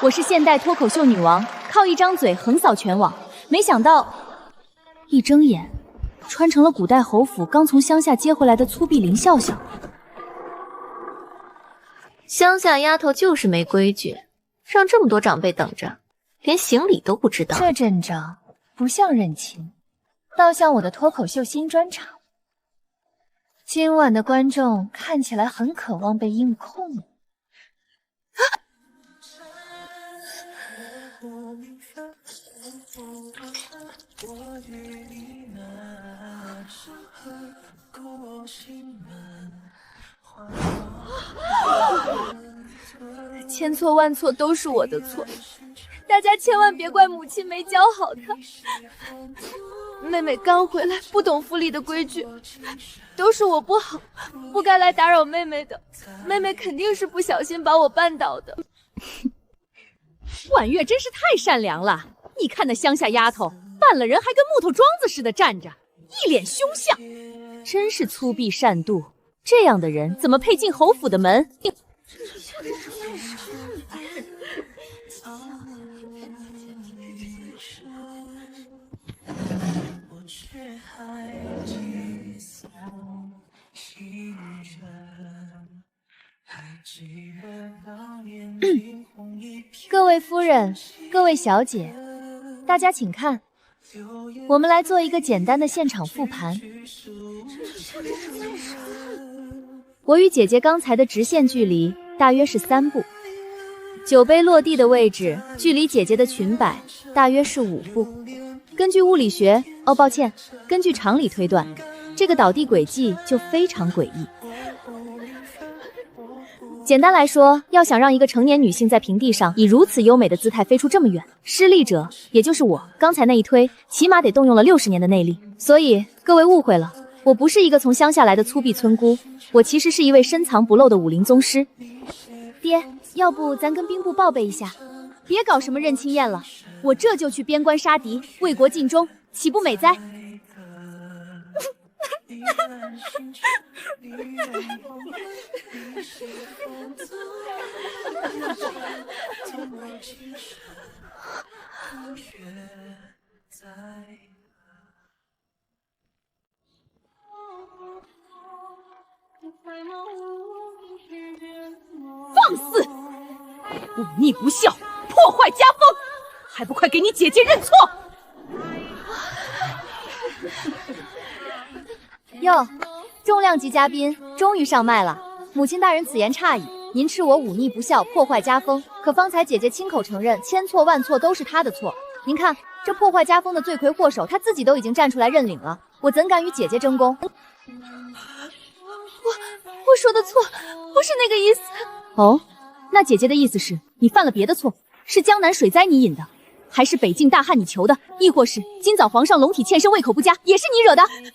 我是现代脱口秀女王，靠一张嘴横扫全网。没想到，一睁眼，穿成了古代侯府刚从乡下接回来的粗鄙林笑笑。乡下丫头就是没规矩，让这么多长辈等着，连行礼都不知道。这阵仗不像认亲，倒像我的脱口秀新专场。今晚的观众看起来很渴望被硬控了。千错万错都是我的错，大家千万别怪母亲没教好她。妹妹刚回来，不懂府里的规矩，都是我不好，不该来打扰妹妹的。妹妹肯定是不小心把我绊倒的。婉月真是太善良了，你看那乡下丫头绊了人还跟木头桩子似的站着，一脸凶相，真是粗鄙善妒。这样的人怎么配进侯府的门？各位夫人，各位小姐，大家请看，我们来做一个简单的现场复盘。我与姐姐刚才的直线距离大约是3步，酒杯落地的位置距离姐姐的裙摆大约是5步。根据物理学，抱歉，根据常理推断，这个倒地轨迹就非常诡异。简单来说，要想让一个成年女性在平地上以如此优美的姿态飞出这么远，施力者也就是我，刚才那一推，起码得动用了60年的内力。所以各位误会了，我不是一个从乡下来的粗鄙村姑，我其实是一位深藏不露的武林宗师。爹，要不咱跟兵部报备一下，别搞什么认亲宴了，我这就去边关杀敌，为国尽忠，岂不美哉？放肆！忤逆不孝，破坏家风，还不快给你姐姐认错！哟，重量级嘉宾终于上麦了。母亲大人此言差矣，您斥我忤逆不孝，破坏家风，可方才姐姐亲口承认，千错万错都是她的错。您看，这破坏家风的罪魁祸首，她自己都已经站出来认领了，我怎敢与姐姐争功？我说的错，不是那个意思。哦，那姐姐的意思是你犯了别的错，是江南水灾你引的，还是北境大旱你求的，亦或是今早皇上龙体欠身胃口不佳，也是你惹的？我没有。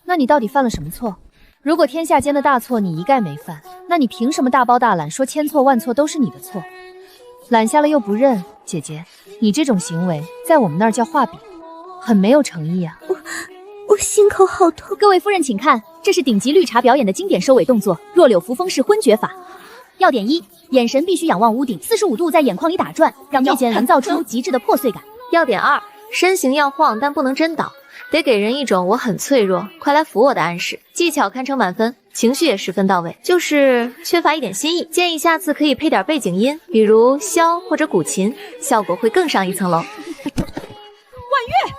那你到底犯了什么错？如果天下间的大错你一概没犯，那你凭什么大包大揽说千错万错都是你的错？揽下了又不认，姐姐，你这种行为在我们那儿叫画饼，很没有诚意啊。我心口好痛。各位夫人请看，这是顶级绿茶表演的经典收尾动作，弱柳扶风式昏厥法。要点1，眼神必须仰望屋顶，45度在眼眶里打转，让夜间营造出极致的破碎感。要点2，身形要晃，但不能真倒，得给人一种我很脆弱，快来扶我的暗示。技巧堪称满分，情绪也十分到位，就是缺乏一点新意。建议下次可以配点背景音，比如箫或者古琴，效果会更上一层楼。婉月，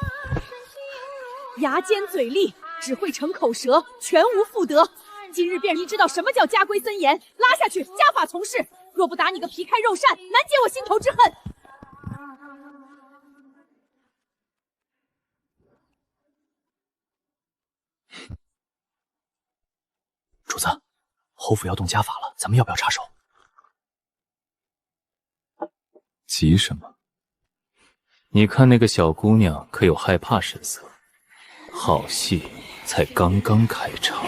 牙尖嘴利，只会逞口舌，全无妇德。今日便让你知道什么叫家规森严，拉下去，家法从事。若不打你个皮开肉绽，难解我心头之恨。主子，侯府要动家法了，咱们要不要插手？急什么？你看那个小姑娘可有害怕神色？好戏才刚刚开场。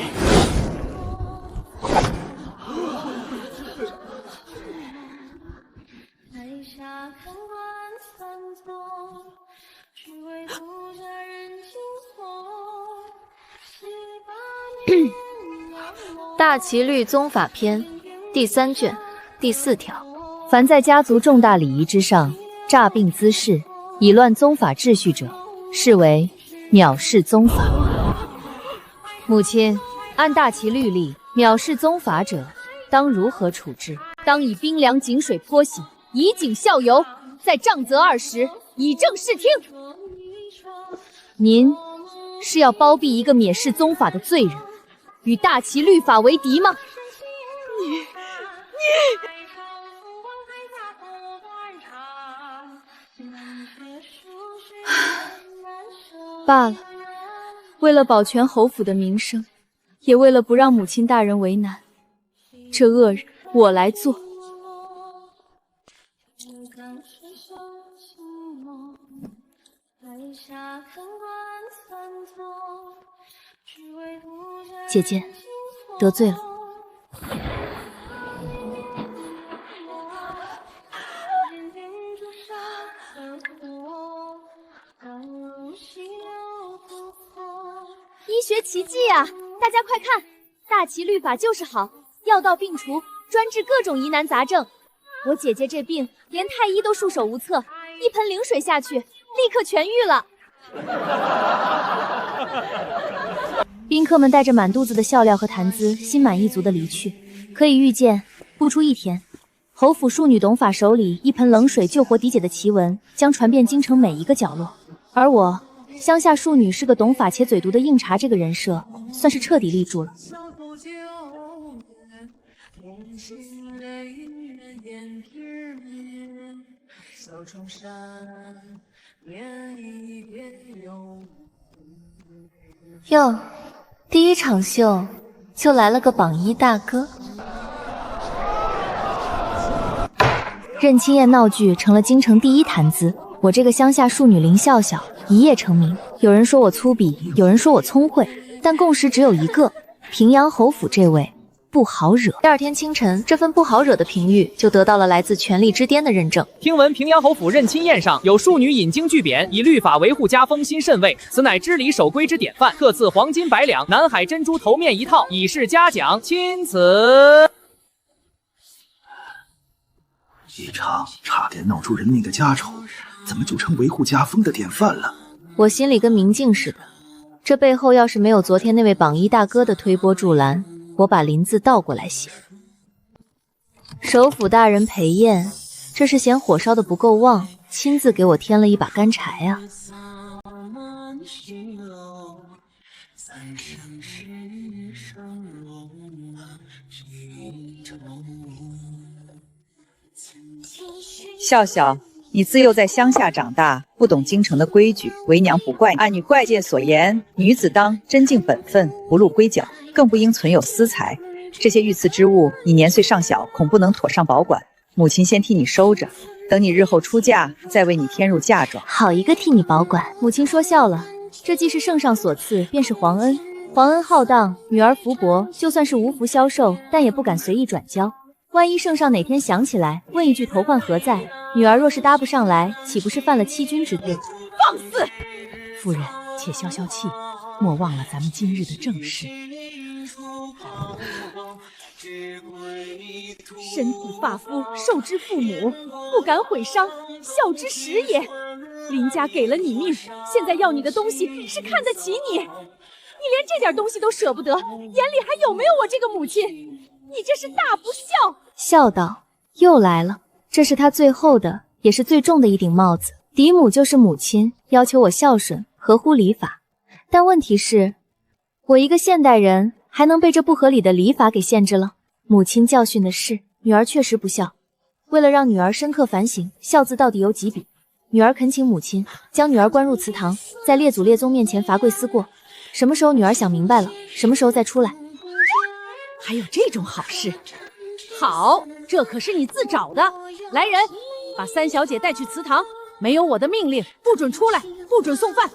大齐律宗法篇第3卷第4条，凡在家族重大礼仪之上诈病滋事，以乱宗法秩序者，视为藐视宗法。母亲，按大齐律例，藐视宗法者，当如何处置？当以冰凉井水泼洗，以儆效尤，再杖责20，以正视听。您是要包庇一个蔑视宗法的罪人，与大齐律法为敌吗？你罢了，为了保全侯府的名声，也为了不让母亲大人为难，这恶人我来做。姐姐，得罪了。医学奇迹啊！大家快看，大齐律法就是好，药到病除，专治各种疑难杂症。我姐姐这病，连太医都束手无策，一盆灵水下去，立刻痊愈了。宾客们带着满肚子的笑料和谈资，心满意足地离去。可以预见，不出一天，侯府庶女董法手里一盆冷水救活嫡姐的奇闻将传遍京城每一个角落。而我，乡下庶女是个懂法且嘴毒的硬茬，这个人设算是彻底立住了。哟，第一场秀就来了个榜一大哥。认亲宴闹剧成了京城第一谈资，我这个乡下庶女林笑笑一夜成名。有人说我粗鄙，有人说我聪慧，但共识只有一个：平阳侯府这位不好惹。第二天清晨，这份不好惹的评语就得到了来自权力之巅的认证。听闻平阳侯府认亲宴上有庶女引经据典，以律法维护家风，心甚慰，此乃知礼守规之典范，特赐黄金100两、南海珍珠头面1套，以示嘉奖。钦此。一场差点闹出人命的家丑，怎么就成维护家风的典范了？我心里跟明镜似的，这背后要是没有昨天那位榜一大哥的推波助澜，我把林字倒过来写。首府大人裴宴，这是嫌火烧的不够旺，亲自给我添了一把干柴啊。笑笑，你自幼在乡下长大，不懂京城的规矩，为娘不怪你。按女怪诫所言，女子当真尽本分，不露龟角，更不应存有私财。这些御赐之物，你年岁尚小，恐不能妥善保管。母亲先替你收着，等你日后出嫁，再为你添入嫁妆。好一个替你保管！母亲说笑了，这既是圣上所赐，便是皇恩。皇恩浩荡，女儿福薄，就算是无福消受，但也不敢随意转交。万一圣上哪天想起来，问一句头换何在，女儿若是搭不上来，岂不是犯了欺君之罪？放肆！夫人，且消消气，莫忘了咱们今日的正事。身体发肤，受之父母，不敢毁伤，孝之始也。林家给了你命，现在要你的东西是看得起你，你连这点东西都舍不得，眼里还有没有我这个母亲？你这是大不孝！孝道又来了，这是他最后的，也是最重的一顶帽子。嫡母就是母亲，要求我孝顺，合乎礼法。但问题是，我一个现代人，还能被这不合理的礼法给限制了？母亲教训的是，女儿确实不孝。为了让女儿深刻反省孝字到底有几笔，女儿恳请母亲将女儿关入祠堂，在列祖列宗面前罚跪思过。什么时候女儿想明白了，什么时候再出来。还有这种好事？好，这可是你自找的。来人，把三小姐带去祠堂，没有我的命令，不准出来，不准送饭。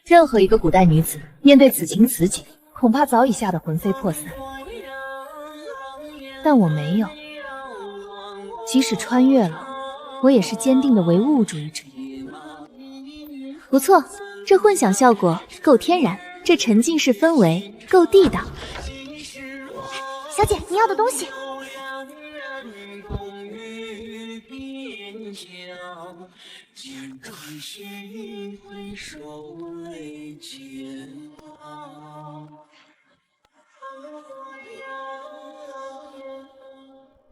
任何一个古代女子面对此情此景，恐怕早已吓得魂飞魄散。但我没有，即使穿越了，我也是坚定的唯物主义者。不错，这混响效果够天然，这沉浸式氛围够地道。小姐，你要的东西。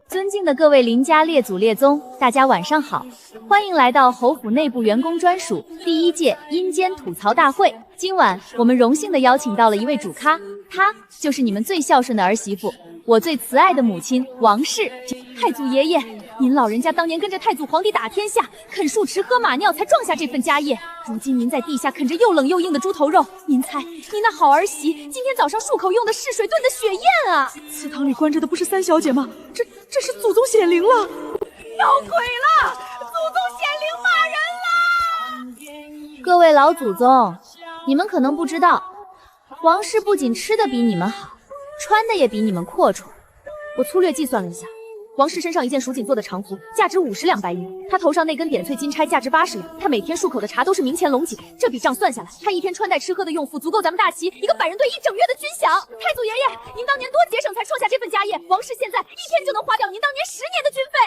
尊敬的各位邻家列祖列宗，大家晚上好，欢迎来到侯府内部员工专属第1届阴间吐槽大会。今晚我们荣幸的邀请到了一位主咖，她就是你们最孝顺的儿媳妇，我最慈爱的母亲王氏。太祖爷爷，您老人家当年跟着太祖皇帝打天下，啃树池喝马尿才创下这份家业。如今您在地下啃着又冷又硬的猪头肉，您猜您那好儿媳今天早上漱口用的试水炖的血燕啊！祠堂里关着的不是三小姐吗？这是祖宗显灵了，要鬼了！祖宗显灵骂人了！各位老祖宗，你们可能不知道，王氏不仅吃的比你们好，穿的也比你们阔绰。我粗略计算了一下，王氏身上一件蜀锦做的长服，价值50两白银；她头上那根点翠金钗价值80两；她每天漱口的茶都是明乾龙井。这笔账算下来，她一天穿戴吃喝的用付足够咱们大齐一个百人队1整月的军饷。太祖爷爷，您当年多节省才创下这份家业，王氏现在一天就能花掉您当年10年的军费。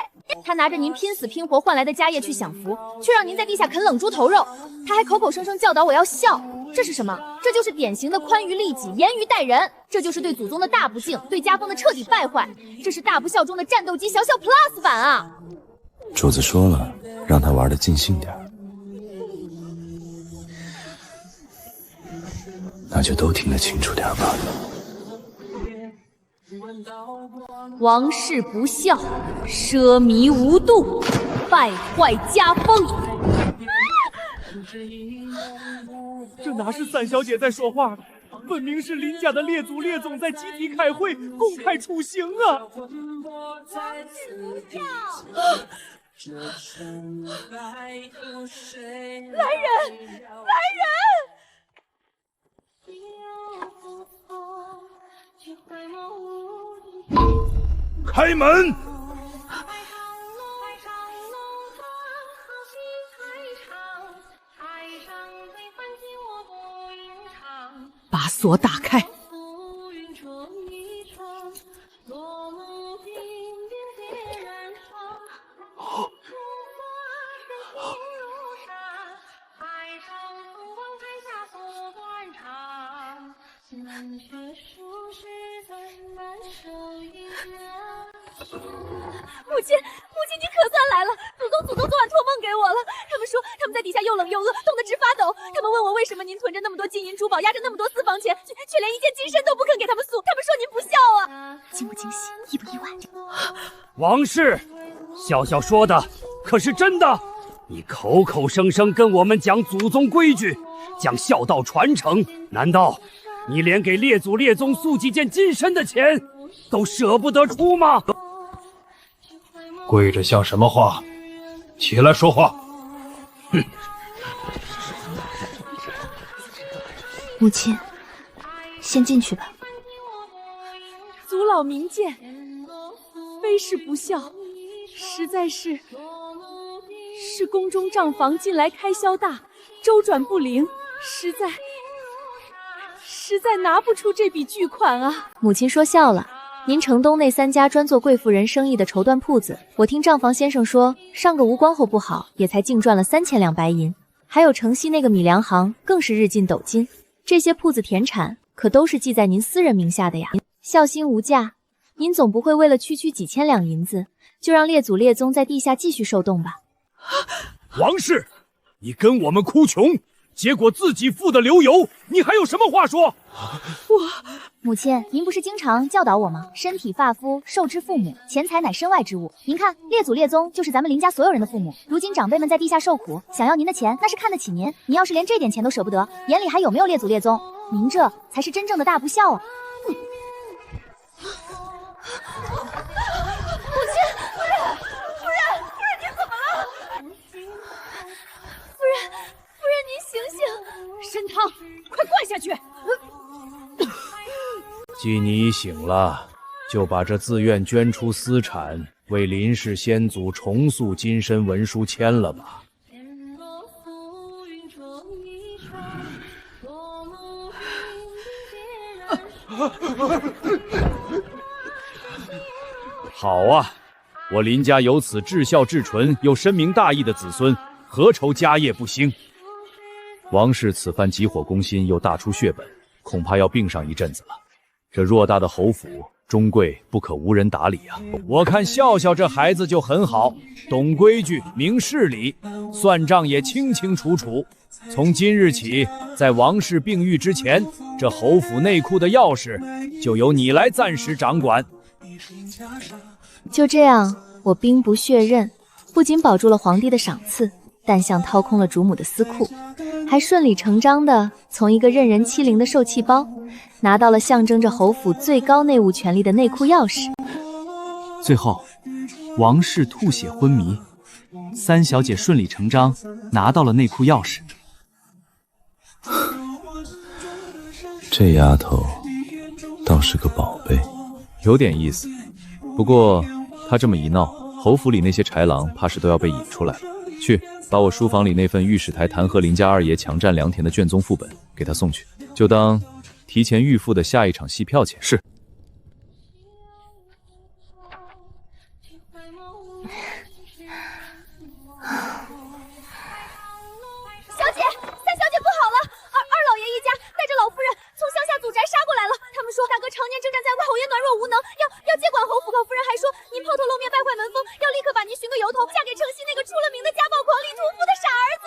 他拿着您拼死拼活换来的家业去享福，却让您在地下啃冷猪头肉。他还口口声声教导我要孝，这是什么？这就是典型的宽于利己，严于待人。这就是对祖宗的大不敬，对家风的彻底败坏。这是大不孝中的战斗机小小 Plus 版啊！主子说了，让他玩得尽兴点，那就都听得清楚点吧。王氏不孝，奢靡无度，败坏家风。这哪是三小姐在说话，分明是林家的列祖列宗在集体开会，公开处刑啊！来人！来人！开门！把锁打开。母亲，你可算来了！祖宗昨晚托梦给我了，他们说他们在底下又冷又饿，冻得直发抖。他们问我为什么您囤着那么多金银珠宝，压着那么多私房钱，却连一件金身都不肯给他们送。他们说您不孝啊！惊不惊喜，意不意外？王氏，笑笑说的可是真的？你口口声声跟我们讲祖宗规矩，讲孝道传承，难道你连给列祖列宗塑几件金身的钱都舍不得出吗？跪着像什么话？起来说话！哼！母亲，先进去吧。祖老明鉴，非是不孝，实在是宫中账房近来开销大，周转不灵，实在拿不出这笔巨款啊！母亲说笑了。您城东那3家专做贵妇人生意的绸缎铺子，我听账房先生说，上个无光后不好，也才净赚了3000两白银。还有城西那个米粮行，更是日进斗金。这些铺子田产可都是记在您私人名下的呀。孝心无价，您总不会为了区几千两银子，就让列祖列宗在地下继续受冻吧？王氏，你跟我们哭穷，结果自己富得流油，你还有什么话说？母亲，您不是经常教导我吗？身体发肤受之父母，钱财乃身外之物。您看，列祖列宗就是咱们林家所有人的父母。如今长辈们在地下受苦，想要您的钱，那是看得起您。您要是连这点钱都舍不得，眼里还有没有列祖列宗？您这才是真正的大不孝啊！母亲，夫人，您怎么了？夫人，您醒醒！参汤，快灌下去！既你已醒了，就把这自愿捐出私产，为林氏先祖重塑金身文书签了吧。好啊，我林家有此至孝至纯又深明大义的子孙，何愁家业不兴？王氏此番急火攻心，又大出血本，恐怕要病上一阵子了。这偌大的侯府，终贵不可无人打理啊！我看笑笑这孩子就很好，懂规矩，明事理，算账也清清楚楚。从今日起，在王氏病愈之前，这侯府内库的钥匙就由你来暂时掌管。就这样，我兵不血刃，不仅保住了皇帝的赏赐，但像掏空了主母的私库，还顺理成章地从一个任人欺凌的受气包，拿到了象征着侯府最高内务权力的内库钥匙。最后，王氏吐血昏迷，三小姐顺理成章拿到了内库钥匙。这丫头倒是个宝贝，有点意思。不过她这么一闹，侯府里那些豺狼怕是都要被引出来了。去，把我书房里那份御史台弹劾林家二爷强占良田的卷宗副本给他送去，就当提前预付的下一场戏票钱。是。小姐，三小姐不好了！二老爷一家带着老夫人从乡下祖宅杀过来了。他们说大哥常年征战在外，口也软弱无能，要接管侯府。老夫人还说您抛头露面败坏门风，要立刻把您寻个由头，嫁给城西那个出了名的家暴狂李屠夫的傻儿子。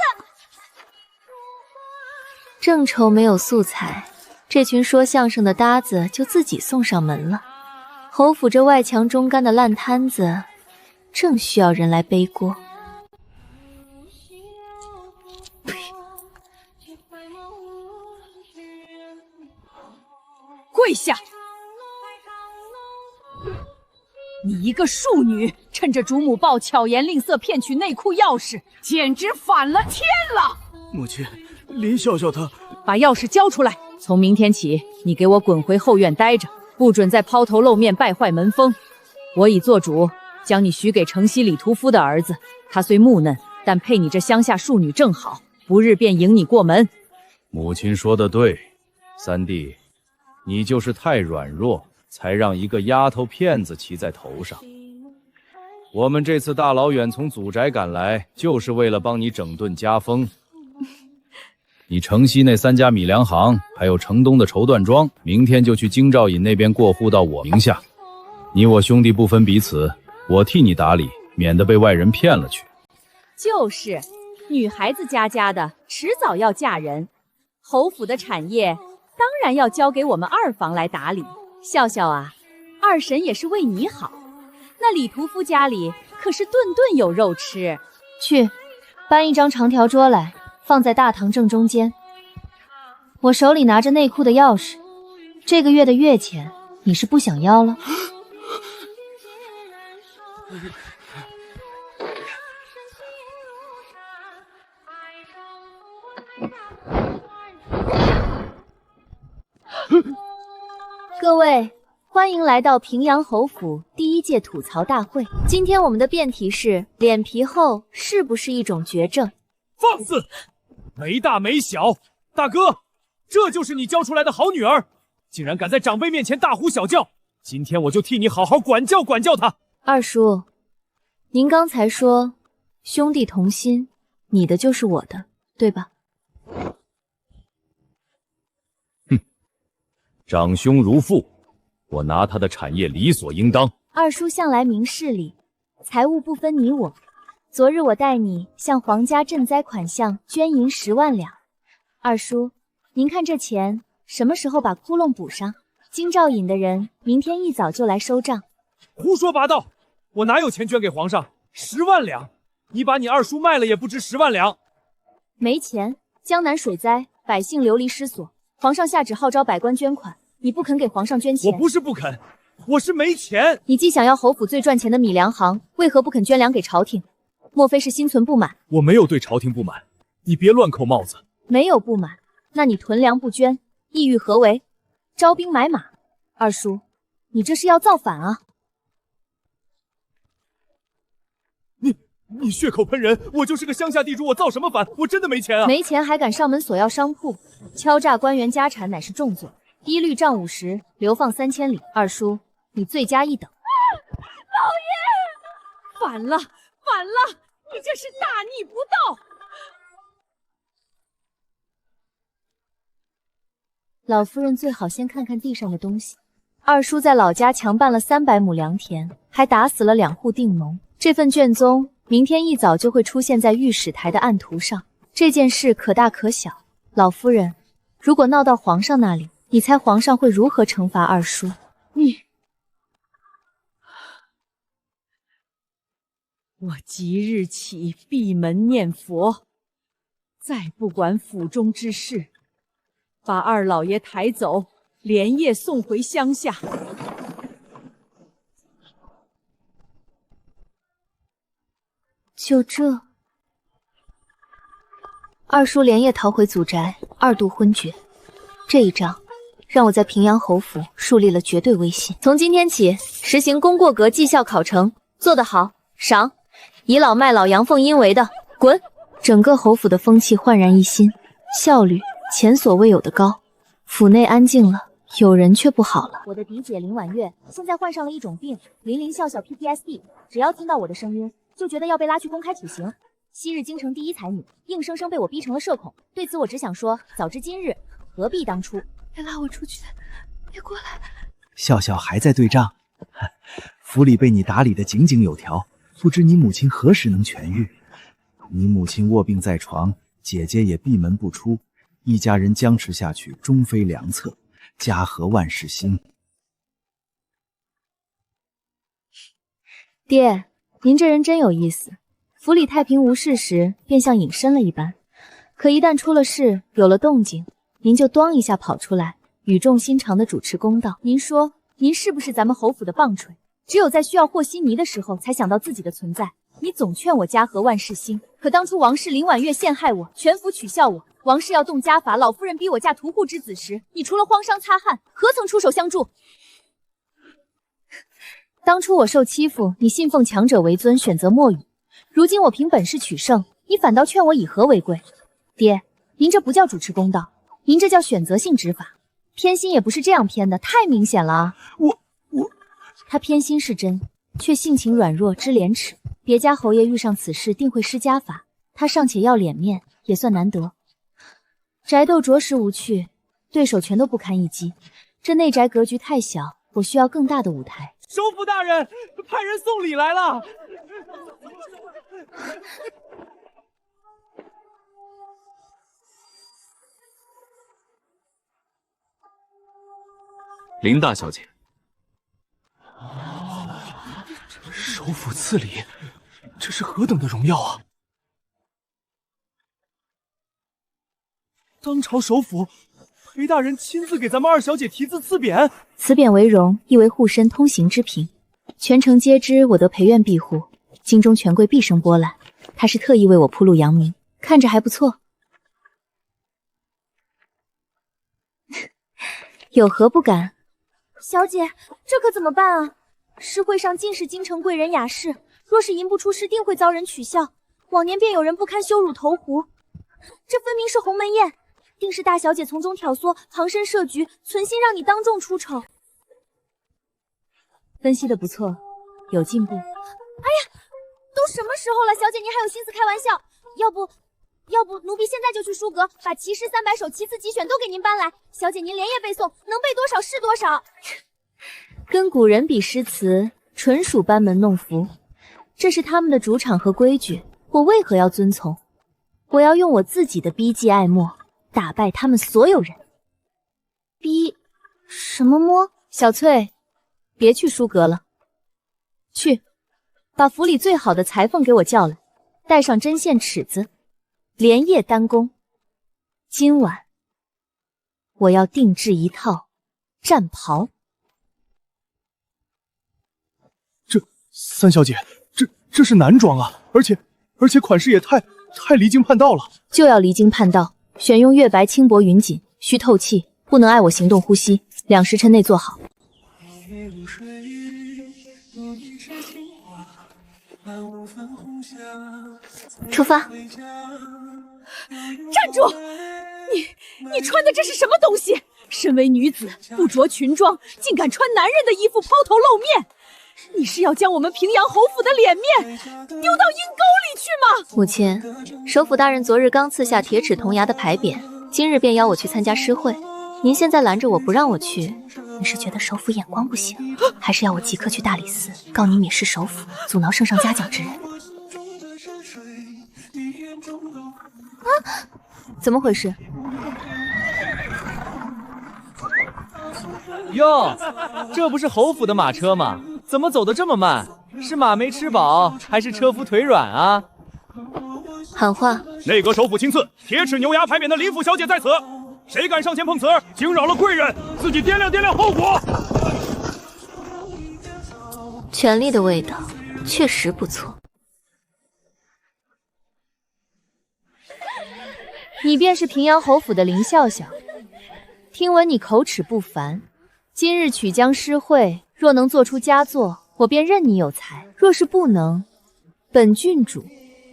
正愁没有素材，这群说相声的搭子就自己送上门了。侯府这外强中干的烂摊子，正需要人来背锅。跪下！你一个庶女，趁着主母暴巧言令色骗取内库钥匙，简直反了天了！母亲，林笑笑她把钥匙交出来！从明天起，你给我滚回后院待着，不准再抛头露面败坏门风。我已做主，将你许给城西李屠夫的儿子。他虽木嫩，但配你这乡下庶女正好，不日便迎你过门。母亲说的对，三弟，你就是太软弱，才让一个丫头片子骑在头上。我们这次大老远从祖宅赶来，就是为了帮你整顿家风。你城西那3家米粮行，还有城东的绸缎庄，明天就去京兆尹那边过户到我名下。你我兄弟不分彼此，我替你打理，免得被外人骗了去。就是，女孩子家家的，迟早要嫁人。侯府的产业当然要交给我们二房来打理。笑笑啊，二婶也是为你好。那李屠夫家里可是顿顿有肉吃。去，搬一张长条桌来，放在大堂正中间。我手里拿着内库的钥匙，这个月的月钱你是不想要了？各位，欢迎来到平阳侯府第1届吐槽大会。今天我们的辩题是：脸皮厚是不是一种绝症？放肆！没大没小，大哥，这就是你教出来的好女儿，竟然敢在长辈面前大呼小叫！今天我就替你好好管教管教她。二叔，您刚才说兄弟同心，你的就是我的，对吧？长兄如父，我拿他的产业理所应当。二叔向来明事理，财物不分你我。昨日我带你向皇家赈灾款项捐银10万两。二叔，您看这钱什么时候把窟窿补上？京兆尹的人明天一早就来收账。胡说八道！我哪有钱捐给皇上？10万两？你把你二叔卖了也不值10万两。没钱，江南水灾，百姓流离失所。皇上下旨号召百官捐款，你不肯给皇上捐钱。我不是不肯，我是没钱。你既想要侯府最赚钱的米粮行，为何不肯捐粮给朝廷？莫非是心存不满？我没有对朝廷不满，你别乱扣帽子。没有不满，那你囤粮不捐，意欲何为？招兵买马？二叔，你这是要造反啊！你血口喷人，我就是个乡下地主，我造什么反？我真的没钱啊！没钱还敢上门索要商铺，敲诈官员家产乃是重罪，一律杖50，流放3000里。二叔，你罪加一等。老爷，反了，反了！你这是大逆不道！老夫人最好先看看地上的东西。二叔在老家强办了300亩良田，还打死了2户定农。这份卷宗明天一早就会出现在御史台的案图上。这件事可大可小。老夫人，如果闹到皇上那里，你猜皇上会如何惩罚二叔？我即日起闭门念佛，再不管府中之事，把二老爷抬走，连夜送回乡下。就这，二叔连夜逃回祖宅，2度昏厥。这一仗让我在平阳侯府树立了绝对威信。从今天起，实行功过格绩效考成，做得好赏，倚老卖老阳奉阴为的滚！整个侯府的风气焕然一新，效率前所未有的高。府内安静了，有人却不好了。我的嫡姐林婉月现在患上了一种病，林林笑笑 PTSD， 只要听到我的声音，就觉得要被拉去公开处刑。昔日京城第一才女，硬生生被我逼成了社恐。对此我只想说，早知今日，何必当初。别拉我出去，别过来！笑笑还在对账，府里被你打理得井井有条，不知你母亲何时能痊愈？你母亲卧病在床，姐姐也闭门不出，一家人僵持下去，终非良策。家和万事兴。爹，您这人真有意思。府里太平无事时，便像隐身了一般，可一旦出了事，有了动静，您就咣一下跑出来，语重心长地主持公道。您说，您是不是咱们侯府的棒槌？只有在需要和稀泥的时候，才想到自己的存在。你总劝我家和万事兴，可当初王氏林婉月陷害我，全府取笑我，王氏要动家法，老夫人逼我嫁屠户之子时，你除了荒伤擦汗，何曾出手相助？当初我受欺负，你信奉强者为尊，选择默语；如今我凭本事取胜，你反倒劝我以和为贵。爹，您这不叫主持公道，您这叫选择性执法。偏心也不是这样偏的，太明显了啊！他偏心是真，却性情软弱，知廉耻。别家侯爷遇上此事，定会施家法。他尚且要脸面，也算难得。宅斗着实无趣，对手全都不堪一击。这内宅格局太小，我需要更大的舞台。首府大人，派人送礼来了。林大小姐，首府赐礼，这是何等的荣耀啊！当朝首府，裴大人亲自给咱们二小姐题字赐匾。此匾为荣，亦为护身通行之凭。全城皆知我得裴院庇护，京中权贵必生波澜。他是特意为我铺路扬名，看着还不错。有何不敢？小姐，这可怎么办啊？诗会上尽是京城贵人雅士，若是吟不出诗，定会遭人取笑。往年便有人不堪羞辱投壶，这分明是鸿门宴，定是大小姐从中挑唆，旁身设局，存心让你当众出丑。分析的不错，有进步。哎呀，都什么时候了，小姐您还有心思开玩笑？要不奴婢现在就去书阁，把齐诗300首、齐词集选都给您搬来。小姐您连夜背诵，能背多少是多少。跟古人比诗词，纯属班门弄斧。这是他们的主场和规矩，我为何要遵从？我要用我自己的逼技爱墨，打败他们所有人。逼什么摸？小翠，别去书阁了，去把府里最好的裁缝给我叫来，带上针线尺子，连夜单工。今晚我要定制一套战袍。三小姐，这是男装啊，而且款式也太离经叛道了。就要离经叛道，选用月白轻薄云锦，需透气，不能碍我行动呼吸。2时辰内做好。出发。站住！你穿的这是什么东西？身为女子，不着裙装，竟敢穿男人的衣服抛头露面！你是要将我们平阳侯府的脸面丢到阴沟里去吗？母亲，首府大人昨日刚赐下铁齿铜牙的牌匾，今日便邀我去参加诗会。您现在拦着我不让我去，你是觉得首府眼光不行，还是要我即刻去大理寺告你蔑视首府，阻挠圣上嘉奖之人？啊，怎么回事？哟，这不是侯府的马车吗？怎么走得这么慢？是马没吃饱，还是车夫腿软啊？喊话！内阁首府亲赐铁齿牛牙牌匾的林府小姐在此，谁敢上前碰瓷，惊扰了贵人，自己掂量掂量后果。权力的味道确实不错。你便是平阳侯府的林笑笑，听闻你口齿不凡，今日曲江诗会，若能做出佳作，我便认你有才；若是不能，本郡主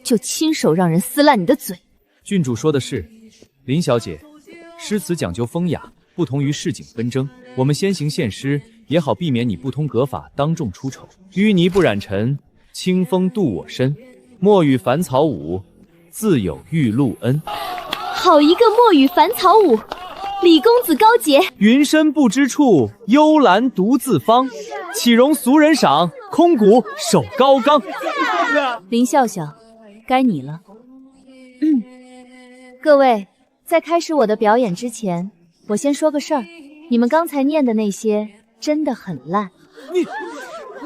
就亲手让人撕烂你的嘴。郡主说的是，林小姐，诗词讲究风雅，不同于市井纷争。我们先行献诗，也好避免你不通格法，当众出丑。淤泥不染尘，清风度我身。莫与凡草舞，自有玉露恩。好一个墨雨凡草舞，李公子高洁。云深不知处，幽兰独自芳。岂容俗人赏，空谷守高冈。林笑笑，该你了。各位，在开始我的表演之前，我先说个事儿。你们刚才念的那些真的很烂。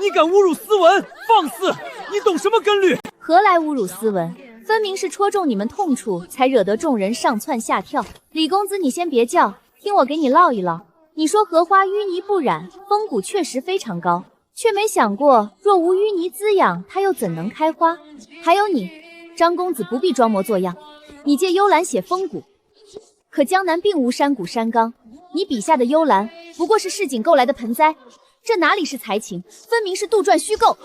你敢侮辱斯文，放肆！你懂什么根律？何来侮辱斯文？分明是戳中你们痛处，才惹得众人上蹿下跳。李公子，你先别叫，听我给你唠一唠。你说荷花淤泥不染，风骨确实非常高，却没想过，若无淤泥滋养，它又怎能开花？还有你，张公子不必装模作样，你借幽兰写风骨，可江南并无山谷山冈，你笔下的幽兰不过是市井购来的盆栽，这哪里是才情，分明是杜撰虚构。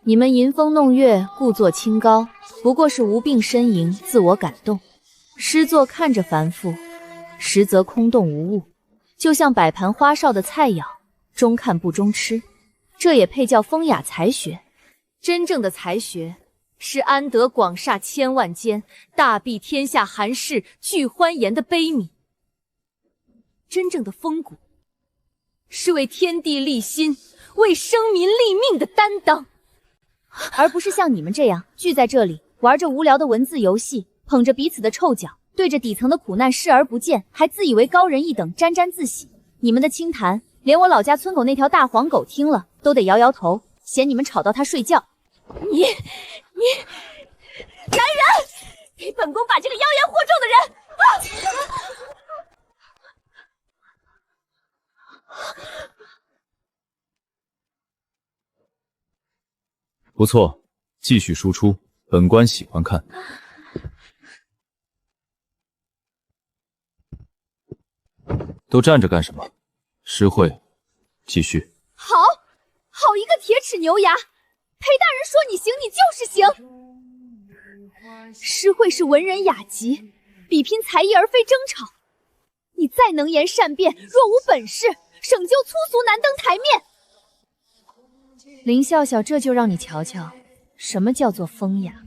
你们吟风弄月，故作清高，不过是无病呻吟，自我感动。诗作看着繁复，实则空洞无物，就像摆盘花哨的菜肴，中看不中吃。这也配叫风雅才学？真正的才学是安得广厦千万间，大庇天下寒士俱欢颜的悲悯。真正的风骨是为天地立心，为生民立命的担当，而不是像你们这样聚在这里玩着无聊的文字游戏，捧着彼此的臭脚，对着底层的苦难视而不见，还自以为高人一等，沾沾自喜。你们的清谈，连我老家村口那条大黄狗听了都得摇摇头，嫌你们吵到他睡觉。你来人，给本宫把这个妖言惑众的人不错，继续输出，本官喜欢看。都站着干什么？诗会，继续。好一个铁齿牛牙！裴大人说你行，你就是行。诗会是文人雅集，比拼才艺而非争吵。你再能言善辩，若无本事，省就粗俗难登台面。林笑笑，这就让你瞧瞧，什么叫做风雅。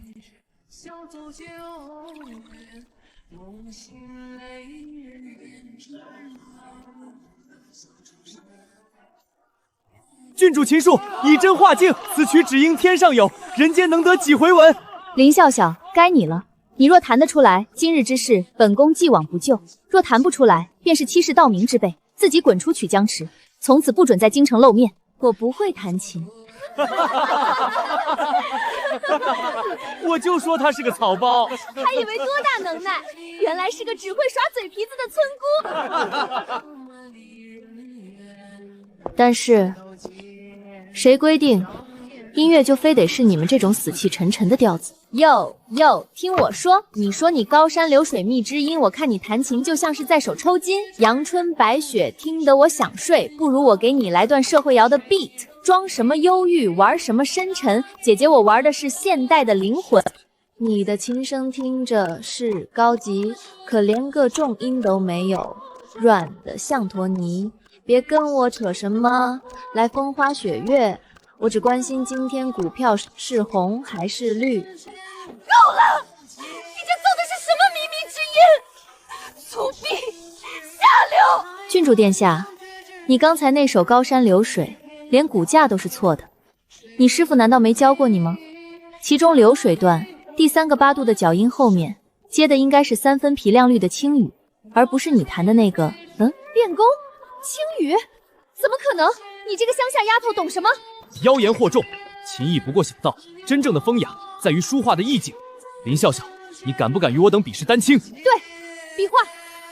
郡主秦恕，以真画境，此曲只应天上有，人间能得几回闻。林笑笑，该你了。你若弹得出来，今日之事，本宫既往不咎；若弹不出来，便是欺世盗名之辈，自己滚出曲江池，从此不准在京城露面。我不会弹琴。我就说他是个草包，还以为多大能耐，原来是个只会耍嘴皮子的村姑。但是，谁规定音乐就非得是你们这种死气沉沉的调子？哟，听我说，你说你高山流水觅知音，我看你弹琴就像是在手抽筋。阳春白雪，听得我想睡，不如我给你来段社会摇的 beat。装什么忧郁，玩什么深沉，姐姐我玩的是现代的灵魂。你的琴声听着是高级，可连个重音都没有，软的像坨泥。别跟我扯什么来风花雪月，我只关心今天股票是红还是绿。够了！你这奏的是什么靡靡之音？粗鄙下流！郡主殿下，你刚才那首高山流水，连骨架都是错的。你师傅难道没教过你吗？其中流水段第3个8度的角音后面接的应该是3分皮亮律的轻语，而不是你弹的那个变功轻语？怎么可能？你这个乡下丫头懂什么？妖言惑众，琴艺不过小道，真正的风雅在于书画的意境。林笑笑，你敢不敢与我等比试丹青？对，比划，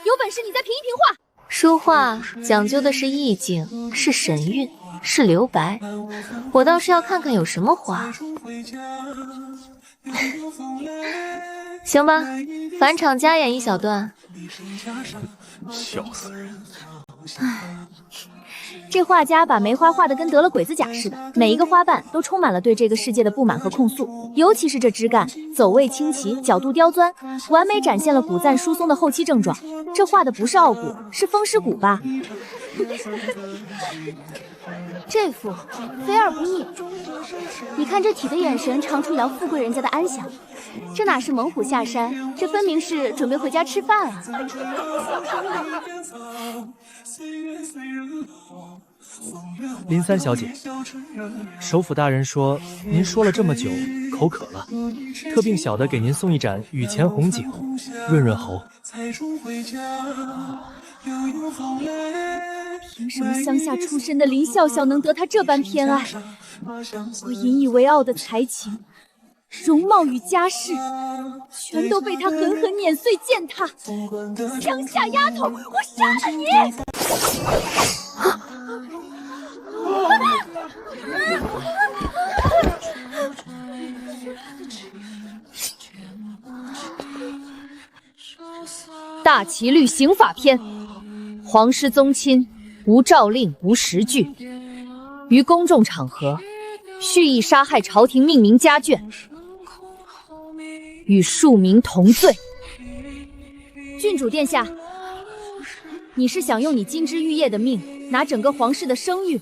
有本事你再评一评画。书画讲究的是意境，是神韵，是留白。我倒是要看看有什么画。行吧，返场加演一小段。笑死人！唉，这画家把梅花画得跟得了鬼子甲似的，每一个花瓣都充满了对这个世界的不满和控诉，尤其是这枝干，走位清奇，角度刁钻，完美展现了骨赞疏松的后期症状。这画的不是傲骨，是风湿骨吧？这幅肥而不腻，你看这体的眼神，尝出了富贵人家的安详。这哪是猛虎下山，这分明是准备回家吃饭啊！林三小姐，首府大人说您说了这么久，口渴了，特并小的给您送一盏雨前红酒，润润喉。凭什么乡下出身的林笑笑能得他这般偏爱？我引以为傲的才情、容貌与家世，全都被他狠狠碾碎践踏。乡下丫头，我杀了你！大齐律刑法篇，皇室宗亲无诏令无实据，于公众场合蓄意杀害朝廷命名家眷，与庶民同罪。郡主殿下，你是想用你金枝玉叶的命，拿整个皇室的声誉，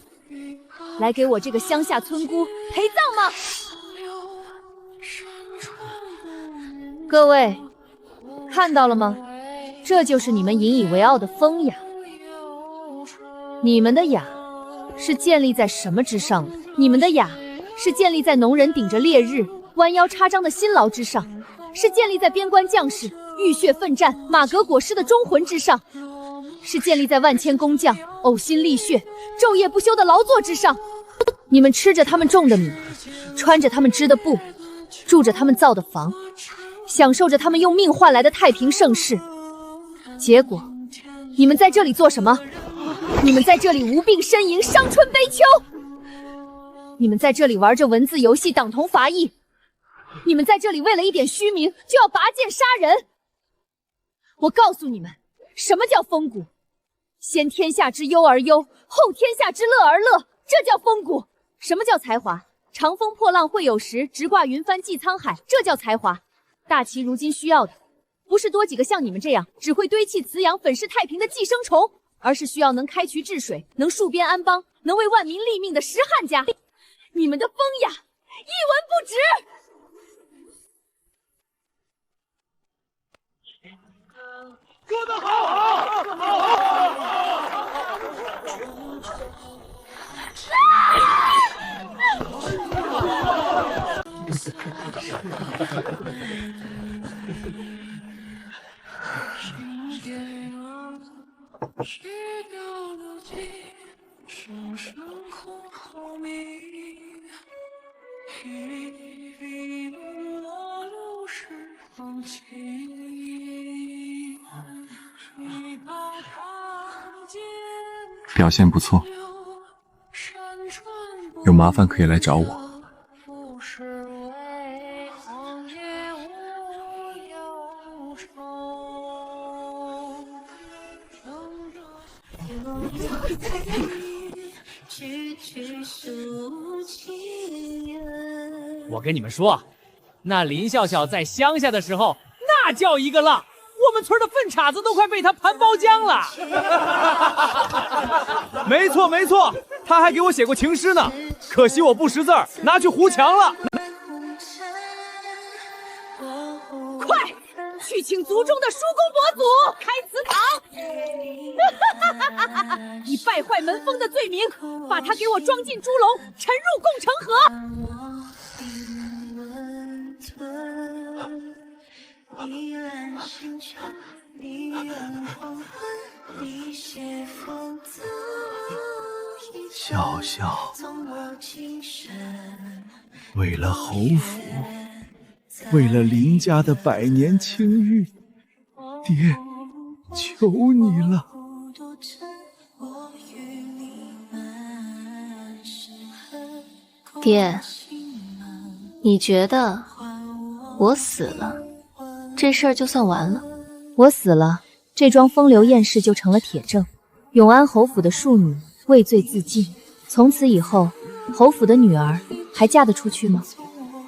来给我这个乡下村姑陪葬吗？各位看到了吗？这就是你们引以为傲的风雅。你们的雅是建立在什么之上的？你们的雅是建立在农人顶着烈日弯腰插秧的辛劳之上，是建立在边关将士浴血奋战马革裹尸的忠魂之上，是建立在万千工匠呕心沥血昼夜不休的劳作之上。你们吃着他们种的米，穿着他们织的布，住着他们造的房，享受着他们用命换来的太平盛世。结果你们在这里做什么？你们在这里无病呻吟，伤春悲秋。你们在这里玩着文字游戏，党同伐异。你们在这里为了一点虚名就要拔剑杀人。我告诉你们，什么叫风骨？先天下之忧而忧，后天下之乐而乐，这叫风骨。什么叫才华？长风破浪会有时，直挂云帆济沧海，这叫才华。大齐如今需要的不是多几个像你们这样只会堆砌词养粉饰太平的寄生虫，而是需要能开渠治水，能戍边安邦，能为万民立命的实汉家。你们的风雅一文不值。说得好！表现不错，有麻烦可以来找我。我跟你们说，那林笑笑在乡下的时候，那叫一个浪，我们村的粪叉子都快被他盘包浆了。没错没错，他还给我写过情诗呢，可惜我不识字儿，拿去糊墙了。快去请族中的叔公伯祖开祠堂！以败坏门风的罪名，把他给我装进猪笼，沉入共成河。笑笑，为了侯府，为了林家的100年清誉，爹，求你了。爹，你觉得我死了，这事儿就算完了？我死了，这桩风流艳事就成了铁证。永安侯府的庶女畏罪自尽，从此以后，侯府的女儿还嫁得出去吗？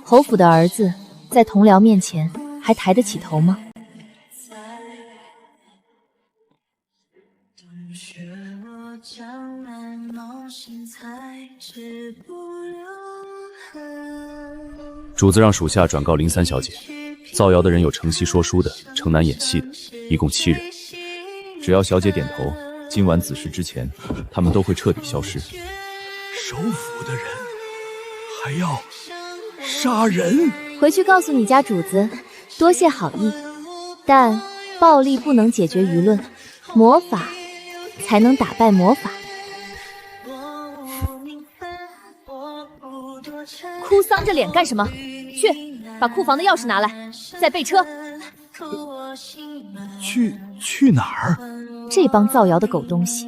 侯府的儿子在同僚面前还抬得起头吗？主子让属下转告林三小姐，造谣的人有城西说书的、城南演戏的，一共7人。只要小姐点头，今晚子时之前，他们都会彻底消失。首府的人还要杀人？回去告诉你家主子，多谢好意，但暴力不能解决舆论，魔法才能打败魔法。哭丧着脸干什么？去把库房的钥匙拿来，再备车。去哪儿？这帮造谣的狗东西，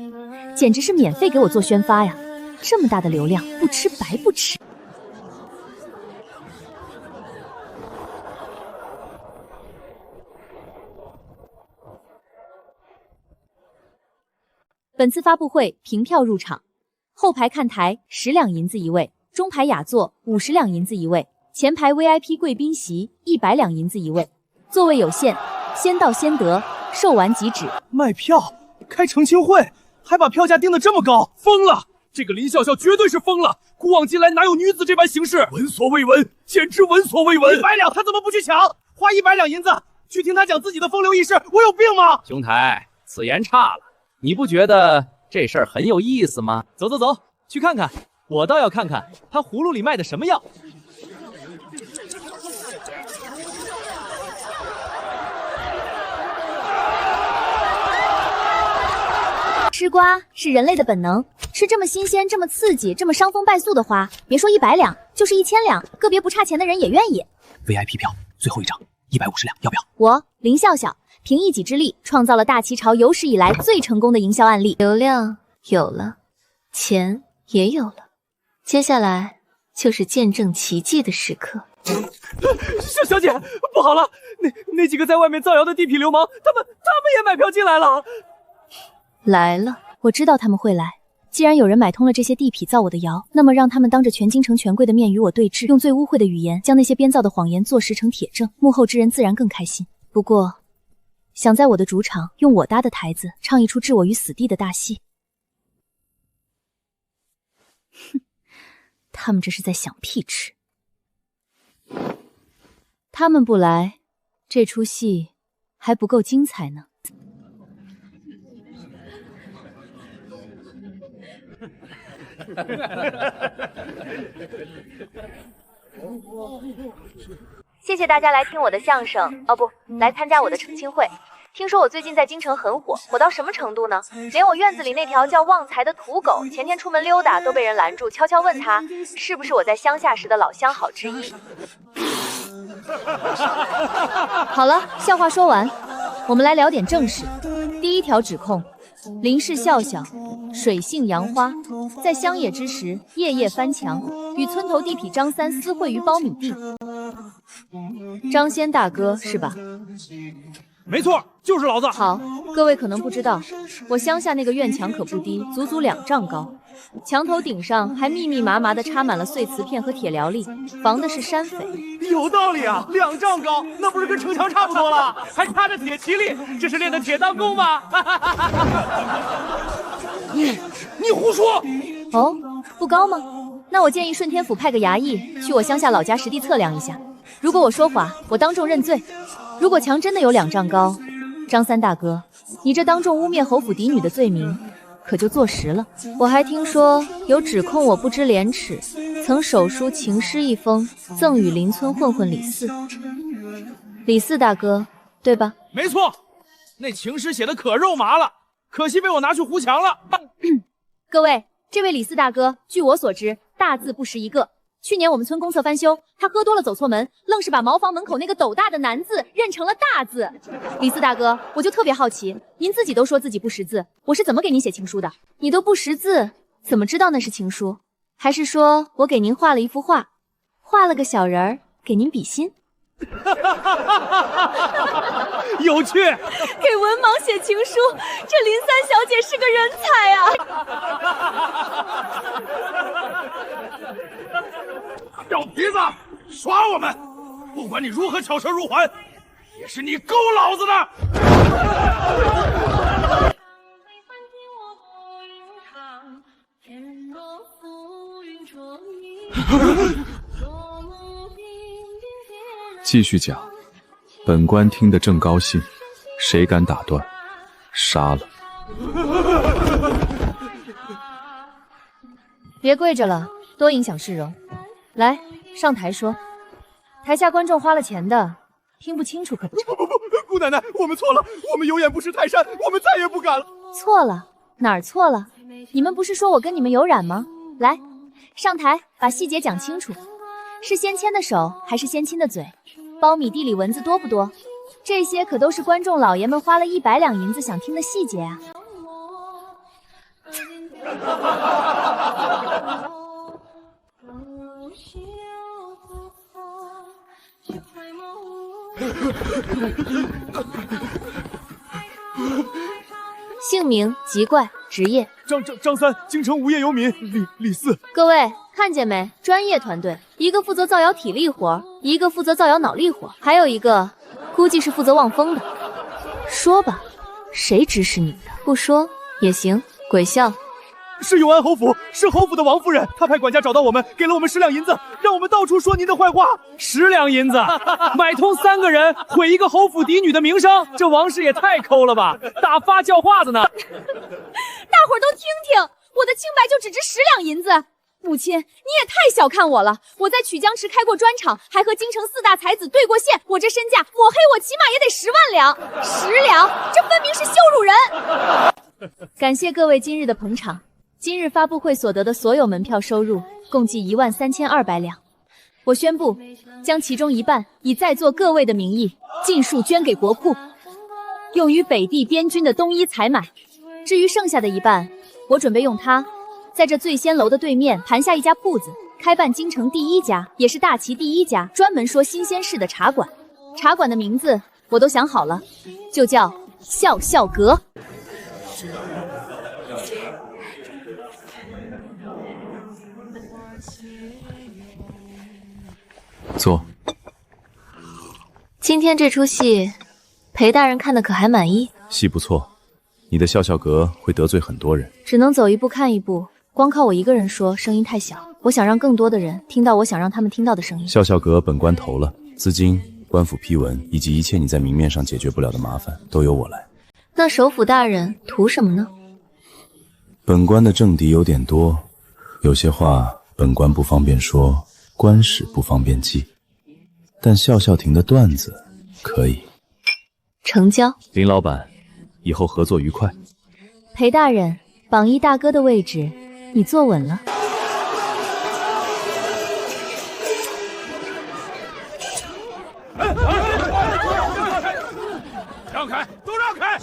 简直是免费给我做宣发呀！这么大的流量，不吃白不吃。本次发布会凭票入场，后排看台10两银子一位，中排雅座50两银子一位，前排 VIP 贵宾席100两银子一位，座位有限，先到先得，售完即止。卖票开澄清会，还把票价定得这么高，疯了！这个林笑笑绝对是疯了，古往今来哪有女子这般行事？闻所未闻，简直闻所未闻！100两他怎么不去抢？花100两银子去听他讲自己的风流轶事，我有病吗？兄台，此言差了，你不觉得这事儿很有意思吗？走走走，去看看。我倒要看看他葫芦里卖的什么药。吃瓜是人类的本能，吃这么新鲜、这么刺激、这么伤风败俗的花，别说100两，就是1000两，个别不差钱的人也愿意。VIP 票最后一张150两，要不要？我林笑笑凭一己之力，创造了大齐朝有史以来最成功的营销案例。流量有了，钱也有了，接下来就是见证奇迹的时刻。小姐，不好了，那几个在外面造谣的地痞流氓，他们也买票进来了。来了，我知道他们会来。既然有人买通了这些地痞造我的谣，那么让他们当着全京城权贵的面与我对峙，用最污秽的语言将那些编造的谎言做实成铁证，幕后之人自然更开心。不过，想在我的主场用我搭的台子唱一出置我于死地的大戏，哼，他们这是在想屁吃。他们不来，这出戏还不够精彩呢。谢谢大家来听我的相声，哦不，来参加我的澄清会。听说我最近在京城很火，火到什么程度呢？连我院子里那条叫旺财的土狗，前天出门溜达都被人拦住，悄悄问他是不是我在乡下时的老相好之一。好了，笑话说完，我们来聊点正事。第一条指控，林氏笑笑，水性杨花，在乡野之时夜夜翻墙，与村头地痞张三私会于苞米地。张先大哥是吧？没错，就是老子。好，各位可能不知道，我乡下那个院墙可不低，足足2丈高，墙头顶上还密密麻麻的插满了碎瓷片和铁镣铐，防的是山匪。有道理啊，2丈高，那不是跟城墙差不多了？还插着铁蒺藜，这是练的铁裆功吗？你胡说！哦，不高吗？那我建议顺天府派个衙役去我乡下老家实地测量一下。如果我说谎，我当众认罪。如果墙真的有2丈高，张三大哥，你这当众污蔑侯府嫡女的罪名可就坐实了。我还听说有指控我不知廉耻，曾手书情诗一封，赠与邻村混混李四。李四大哥，对吧？没错，那情诗写的可肉麻了，可惜被我拿去糊墙了。各位，这位李四大哥，据我所知，大字不识一个。去年我们村公厕翻修，他喝多了走错门，愣是把茅房门口那个斗大的南字认成了大字。李四大哥，我就特别好奇，您自己都说自己不识字，我是怎么给您写情书的？你都不识字，怎么知道那是情书？还是说我给您画了一幅画，画了个小人儿给您比心？有趣！给文盲写情书，这林三小姐是个人才啊！小蹄子，耍我们！不管你如何巧舌如簧，也是你勾老子的！继续讲，本官听得正高兴，谁敢打断，杀了！别跪着了，多影响市容。来，上台说。台下观众花了钱的，听不清楚可不成。不，姑奶奶，我们错了，我们有眼不识泰山，我们再也不敢了。错了？哪儿错了？你们不是说我跟你们有染吗？来，上台把细节讲清楚。是先牵的手还是先亲的嘴？苞米地里蚊子多不多？这些可都是观众老爷们花了100两银子想听的细节啊！姓名吉怪，职业张三，京城无业游民。李四。各位看见没？专业团队，一个负责造谣体力活，一个负责造谣脑力活，还有一个估计是负责望风的。说吧，谁指使你的？不说也行。鬼笑。是永安侯府，是侯府的王夫人，她派管家找到我们，给了我们10两银子，让我们到处说您的坏话。10两银子，买通3个人，毁一个侯府嫡女的名声，这王氏也太抠了吧！打发叫话子呢。大伙儿都听听，我的清白就只值10两银子。母亲，你也太小看我了！我在曲江池开过专场，还和京城4大才子对过线，我这身价抹黑我起码也得10万两。10两，这分明是羞辱人！感谢各位今日的捧场。今日发布会所得的所有门票收入共计13200两，我宣布将其中1半以在座各位的名义尽数捐给国库，用于北地边军的冬衣采买。至于剩下的1半，我准备用它在这醉仙楼的对面盘下一家铺子，开办京城第1家，也是大齐第1家专门说新鲜事的茶馆。茶馆的名字我都想好了，就叫笑笑阁。坐。今天这出戏，裴大人看的可还满意？戏不错，你的笑笑阁会得罪很多人，只能走一步看一步，光靠我一个人说声音太小，我想让更多的人听到我想让他们听到的声音。笑笑阁本官投了，资金、官府批文以及一切你在明面上解决不了的麻烦都由我来。那首府大人图什么呢？本官的政敌有点多，有些话本官不方便说，官使不方便记，但笑笑亭的段子可以。成交。林老板，以后合作愉快。裴大人，榜一大哥的位置你坐稳了。让开，都让开！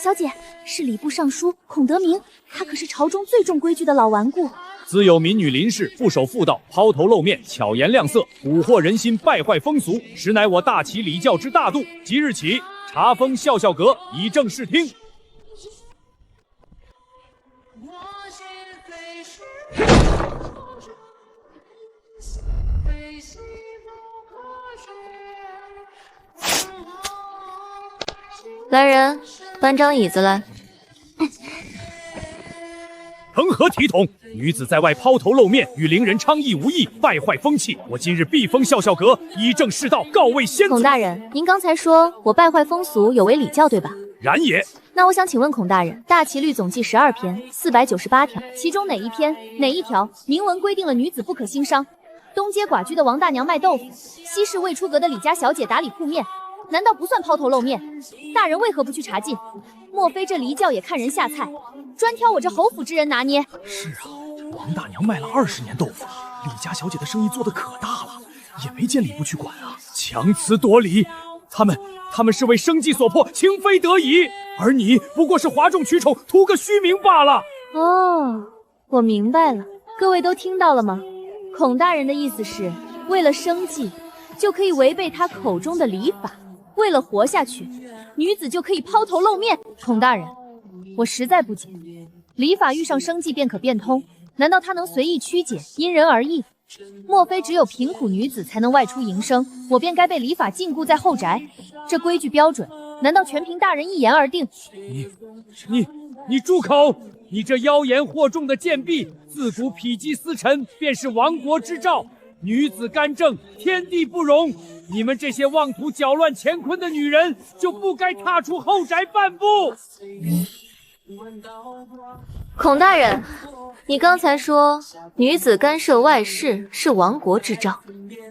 小姐，是礼部尚书孔德明，他可是朝中最重规矩的老顽固。自有民女林氏不守妇道，抛头露面，巧言亮色，蛊惑人心，败坏风俗，实乃我大齐礼教之大度。即日起，查封笑笑阁，以正视听。来人，搬张椅子来。成何体统！女子在外抛头露面，与伶人昌邑无异，败坏风气。我今日必封笑笑阁，以正视道，告慰先祖。孔大人，您刚才说我败坏风俗，有违礼教，对吧？然也。那我想请问孔大人，大齐律总计12篇，498条，其中哪一篇哪一条明文规定了女子不可兴商？东街寡居的王大娘卖豆腐，西市未出阁的李家小姐打理铺面，难道不算抛头露面？大人为何不去查禁？莫非这离教也看人下菜，专挑我这侯府之人拿捏？是啊，王大娘卖了20年豆腐，李家小姐的生意做得可大了，也没见礼部去管啊。强词夺理，他们是为生计所迫，情非得已，而你不过是哗众取宠，图个虚名罢了。哦，我明白了，各位都听到了吗？孔大人的意思是，为了生计，就可以违背他口中的礼法。为了活下去，女子就可以抛头露面。孔大人，我实在不解，礼法遇上生计便可变通，难道他能随意曲解，因人而异？莫非只有贫苦女子才能外出营生，我便该被礼法禁锢在后宅？这规矩标准，难道全凭大人一言而定？你住口！你这妖言惑众的贱婢，自古否极司臣便是亡国之兆，女子干政，天地不容。你们这些妄图搅乱乾坤的女人，就不该踏出后宅半步。孔大人，你刚才说女子干涉外事是亡国之兆。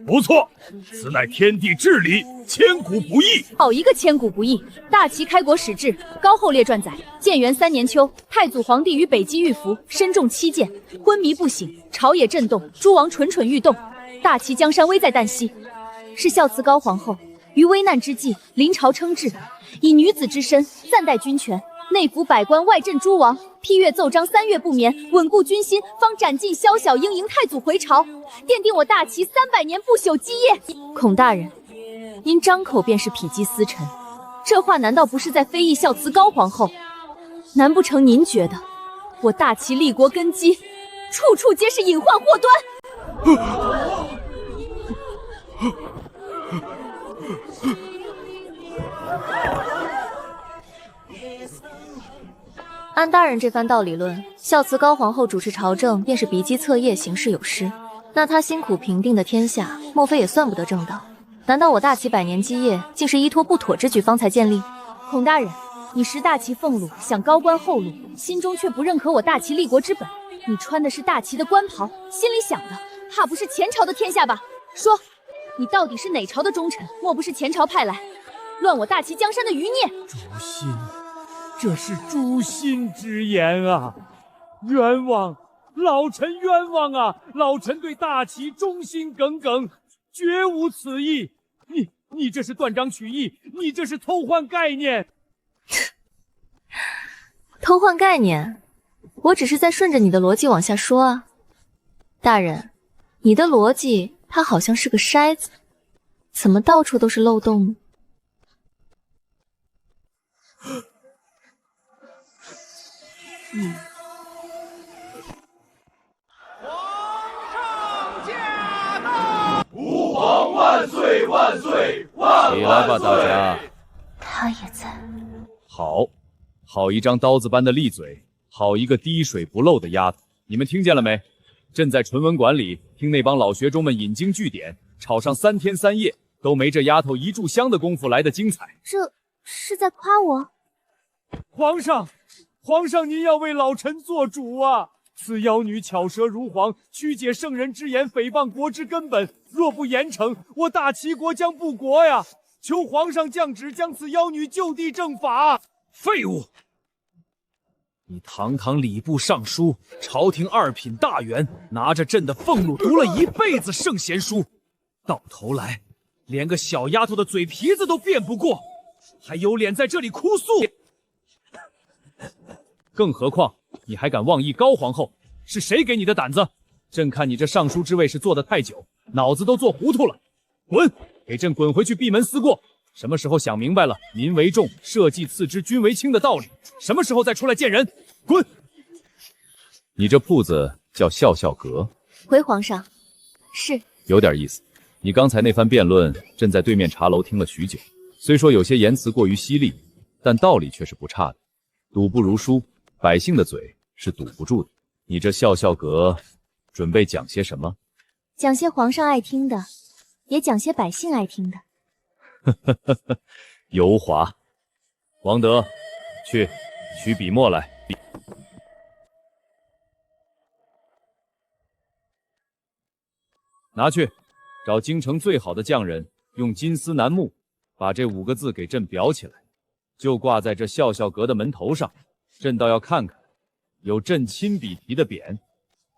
不错，此乃天地至理，千古不易。好一个千古不易！大齐开国始制，高后列传载，建元3年秋，太祖皇帝于北极遇伏，身中7箭，昏迷不醒，朝野震动，诸王蠢蠢欲动，大齐江山危在旦夕。是孝慈高皇后于危难之际临朝称制，以女子之身暂代军权，内服百官，外镇诸王，批阅奏章3月不眠，稳固军心，方斩尽宵小英，迎太祖回朝，奠定我大齐300年不朽基业。孔大人，您张口便是否极司臣，这话难道不是在非议孝慈高皇后？难不成您觉得我大齐立国根基处处皆是隐患祸端？按大人这番道理论，孝慈高皇后主持朝政便是鼻基侧叶，行事有失。那她辛苦平定的天下，莫非也算不得正道？难道我大齐100年基业，竟是依托不妥之举方才建立？孔大人，你识大齐俸禄，想高官厚禄，心中却不认可我大齐立国之本。你穿的是大齐的官袍，心里想的怕不是前朝的天下吧？说，你到底是哪朝的忠臣？莫不是前朝派来乱我大齐江山的余孽？诛心，这是诛心之言啊！冤枉，老臣冤枉啊！老臣对大齐忠心耿耿，绝无此意。你这是断章取义，你这是偷换概念。偷换概念？我只是在顺着你的逻辑往下说啊。大人，你的逻辑它好像是个筛子，怎么到处都是漏洞呢？吾皇万岁万岁万岁！起来吧，大家。他也在。好一张刀子般的利嘴，好一个滴水不漏的丫头。你们听见了没？朕在纯文馆里听那帮老学中们引经据典，吵上3天3夜，都没这丫头一炷香的功夫来的精彩。这是在夸我？皇上，您要为老臣做主啊！此妖女巧舌如簧，曲解圣人之言，诽谤国之根本。若不严惩，我大齐国将不国呀！求皇上降旨，将此妖女就地正法。废物！你堂堂礼部尚书，朝廷2品大员，拿着朕的俸禄读了一辈子圣贤书，到头来连个小丫头的嘴皮子都辩不过，还有脸在这里哭诉？更何况你还敢妄议高皇后？是谁给你的胆子？朕看你这尚书之位是坐得太久，脑子都坐糊涂了。滚！给朕滚回去闭门思过。什么时候想明白了民为重，社稷次之，君为轻的道理？什么时候再出来见人？滚！你这铺子叫笑笑阁？回皇上。是。有点意思。你刚才那番辩论，朕在对面茶楼听了许久。虽说有些言辞过于犀利，但道理却是不差的。赌不如输，百姓的嘴是堵不住的。你这笑笑阁准备讲些什么？讲些皇上爱听的，也讲些百姓爱听的。油滑。王德，去取笔墨来。拿去，找京城最好的匠人，用金丝楠木把这5个字给朕裱起来，就挂在这笑笑阁的门头上。朕倒要看看，有朕亲笔题的匾，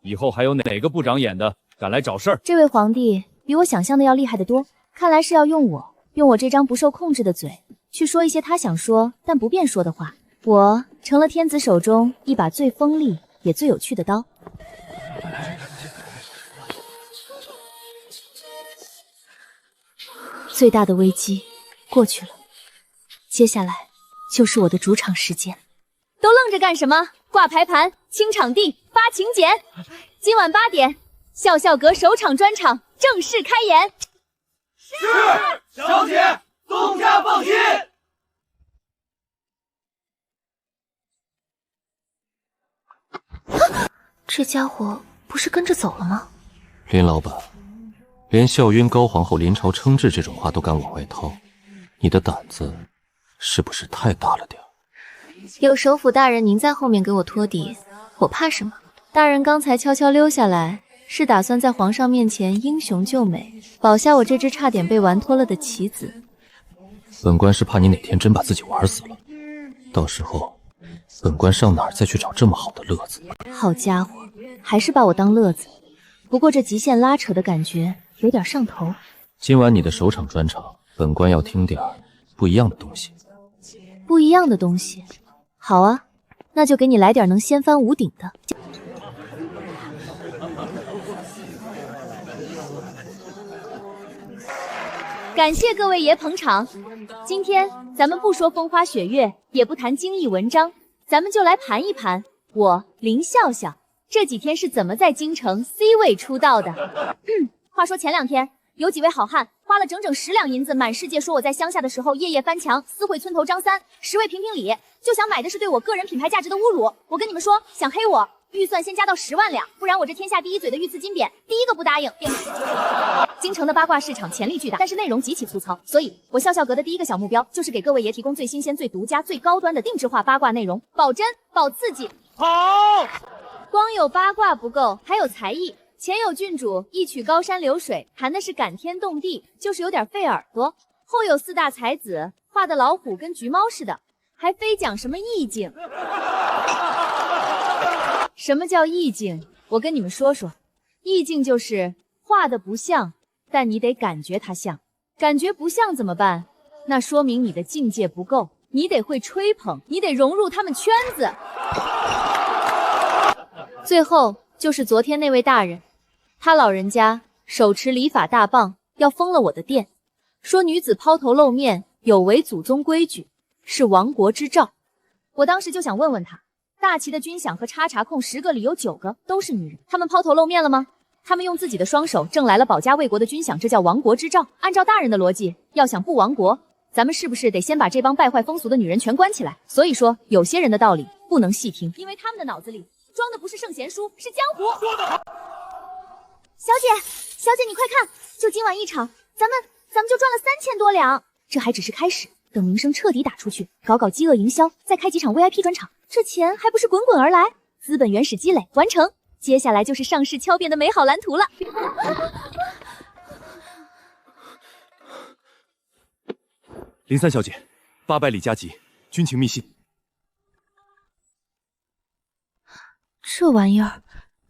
以后还有哪个不长眼的敢来找事儿？这位皇帝比我想象的要厉害得多，看来是要用我这张不受控制的嘴，去说一些他想说但不便说的话。我成了天子手中一把最锋利也最有趣的刀。最大的危机过去了，接下来就是我的主场时间。都愣着干什么？挂牌盘，清场地，发请柬。今晚8点，笑笑阁首场专场正式开演。是，小姐，东家放心。这家伙不是跟着走了吗？林老板，连笑晕高皇后临朝称制这种话都敢往外掏，你的胆子是不是太大了点？有首府大人您在后面给我托底，我怕什么？大人刚才悄悄溜下来，是打算在皇上面前英雄救美，保下我这只差点被玩脱了的棋子。本官是怕你哪天真把自己玩死了，到时候本官上哪儿再去找这么好的乐子？好家伙，还是把我当乐子。不过这极限拉扯的感觉有点上头。今晚你的首场专场，本官要听点不一样的东西。不一样的东西？好啊，那就给你来点能掀翻屋顶的。感谢各位爷捧场，今天咱们不说风花雪月，也不谈经义文章，咱们就来盘一盘我林笑笑这几天是怎么在京城 C 位出道的。话说前2天，有几位好汉花了整整10两银子，满世界说我在乡下的时候夜夜翻墙，私会村头张三，10位评评理，就想买的是对我个人品牌价值的侮辱。我跟你们说，想黑我，预算先加到10万两，不然我这天下第一嘴的御赐金匾，第一个不答应。京城的八卦市场潜力巨大，但是内容极其粗糙，所以我笑笑阁的第一个小目标就是给各位爷提供最新鲜、最独家、最高端的定制化八卦内容，保真、保刺激。好，光有八卦不够，还有才艺。前有郡主一曲高山流水，弹的是感天动地，就是有点费耳朵；后有4大才子，画的老虎跟橘猫似的，还非讲什么意境。什么叫意境？我跟你们说说，意境就是画的不像，但你得感觉它像。感觉不像怎么办？那说明你的境界不够，你得会吹捧，你得融入他们圈子。最后就是昨天那位大人，他老人家手持礼法大棒，要封了我的店，说女子抛头露面有违祖宗规矩，是亡国之兆。我当时就想问问他，大齐的军饷和插茶控10个里有9个都是女人，他们抛头露面了吗？他们用自己的双手挣来了保家卫国的军饷，这叫亡国之兆。按照大人的逻辑，要想不亡国，咱们是不是得先把这帮败坏风俗的女人全关起来？所以说，有些人的道理不能细听，因为他们的脑子里装的不是圣贤书，是江湖。说得好，小姐，你快看，就今晚一场，咱们就赚了3000多两。这还只是开始，等名声彻底打出去，搞饥饿营销，再开几场 VIP 专场，这钱还不是滚滚而来？资本原始积累完成，接下来就是上市敲扁的美好蓝图了。林三小姐，800里加急，军情密信。这玩意儿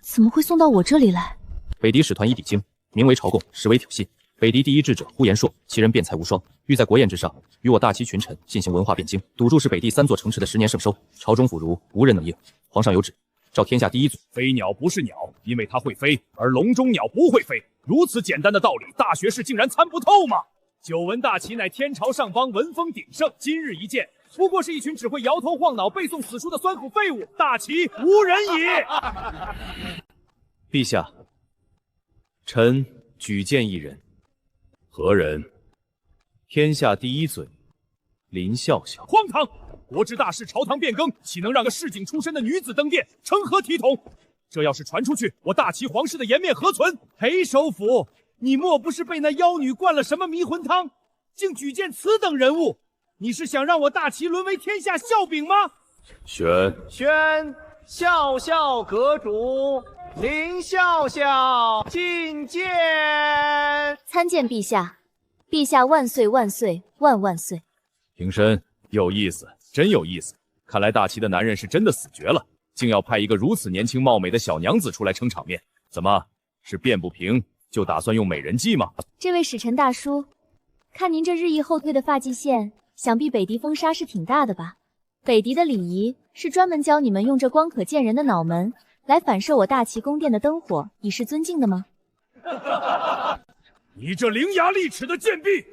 怎么会送到我这里来？北狄使团以抵京，名为朝贡，实为挑衅。北狄第一智者呼延灼，其人辩才无双，欲在国宴之上与我大齐群臣进行文化辩经，赌注是北狄3座城池的10年盛收，朝中腐儒无人能应。皇上有旨，召天下第一嘴。飞鸟不是鸟，因为它会飞，而笼中鸟不会飞。如此简单的道理，大学士竟然参不透吗？久闻大齐乃天朝上邦，文风鼎盛，今日一见，不过是一群只会摇头晃脑背诵死书的酸腐废物，大齐无人矣。陛下，臣举荐一人。何人？天下第一嘴，林笑笑。荒唐！国之大事，朝堂变更，岂能让个市井出身的女子登殿，成何体统？这要是传出去，我大齐皇室的颜面何存？裴首府，你莫不是被那妖女灌了什么迷魂汤，竟举荐此等人物？你是想让我大齐沦为天下笑柄吗？宣笑笑阁主林笑笑觐见。参见陛下，陛下万岁万岁万万岁！平身，有意思，真有意思。看来大齐的男人是真的死绝了，竟要派一个如此年轻貌美的小娘子出来撑场面。怎么，是辩不平就打算用美人计吗？这位使臣大叔，看您这日益后退的发际线，想必北狄风沙是挺大的吧？北狄的礼仪是专门教你们用这光可见人的脑门来反射我大齐宫殿的灯火，以示尊敬的吗？你这伶牙俐齿的贱婢！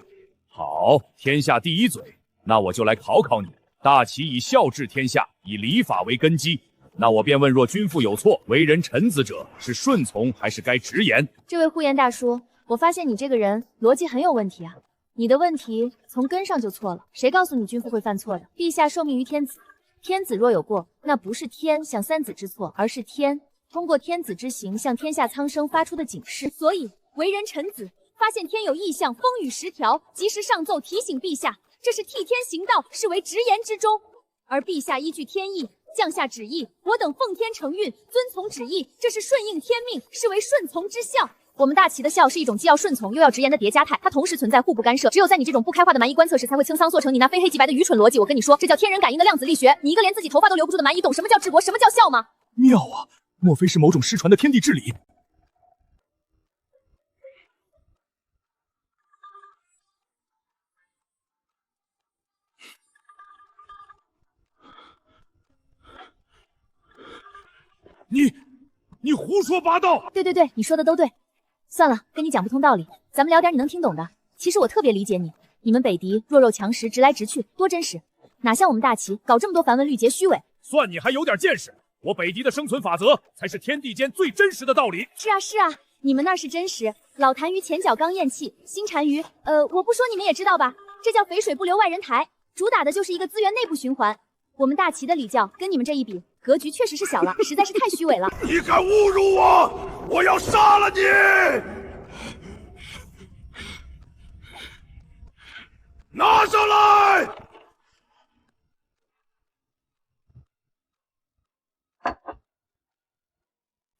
好，天下第一嘴，那我就来考考你。大齐以孝治天下，以礼法为根基。那我便问：若君父有错，为人臣子者，是顺从还是该直言？这位呼延大叔，我发现你这个人逻辑很有问题啊！你的问题从根上就错了。谁告诉你君父会犯错的？陛下受命于天子，天子若有过，那不是天向三子之错，而是天通过天子之行向天下苍生发出的警示。所以为人臣子，发现天有异象，风雨时调，及时上奏提醒陛下，这是替天行道，是为直言之中。而陛下依据天意降下旨意，我等奉天承运，遵从旨意，这是顺应天命，是为顺从之孝。我们大齐的孝是一种既要顺从又要直言的叠加态，它同时存在，互不干涉。只有在你这种不开化的蛮夷观测时，才会清仓做成你那非黑即白的愚蠢逻辑。我跟你说，这叫天人感应的量子力学。你一个连自己头发都留不住的蛮夷，懂什么叫治国，什么叫孝吗？妙啊！莫非是某种失传的天地之理？你胡说八道！对，你说的都对。算了，跟你讲不通道理，咱们聊点你能听懂的。其实我特别理解你，你们北狄弱肉强食，直来直去，多真实，哪像我们大齐搞这么多繁文缛节，虚伪。算你还有点见识，我北狄的生存法则才是天地间最真实的道理。是啊，你们那是真实。老痰盂前脚刚咽气，新单于，我不说你们也知道吧？这叫肥水不流外人台，主打的就是一个资源内部循环。我们大齐的礼教跟你们这一比，格局确实是小了，实在是太虚伪了。你敢侮辱我，我要杀了你！拿上来！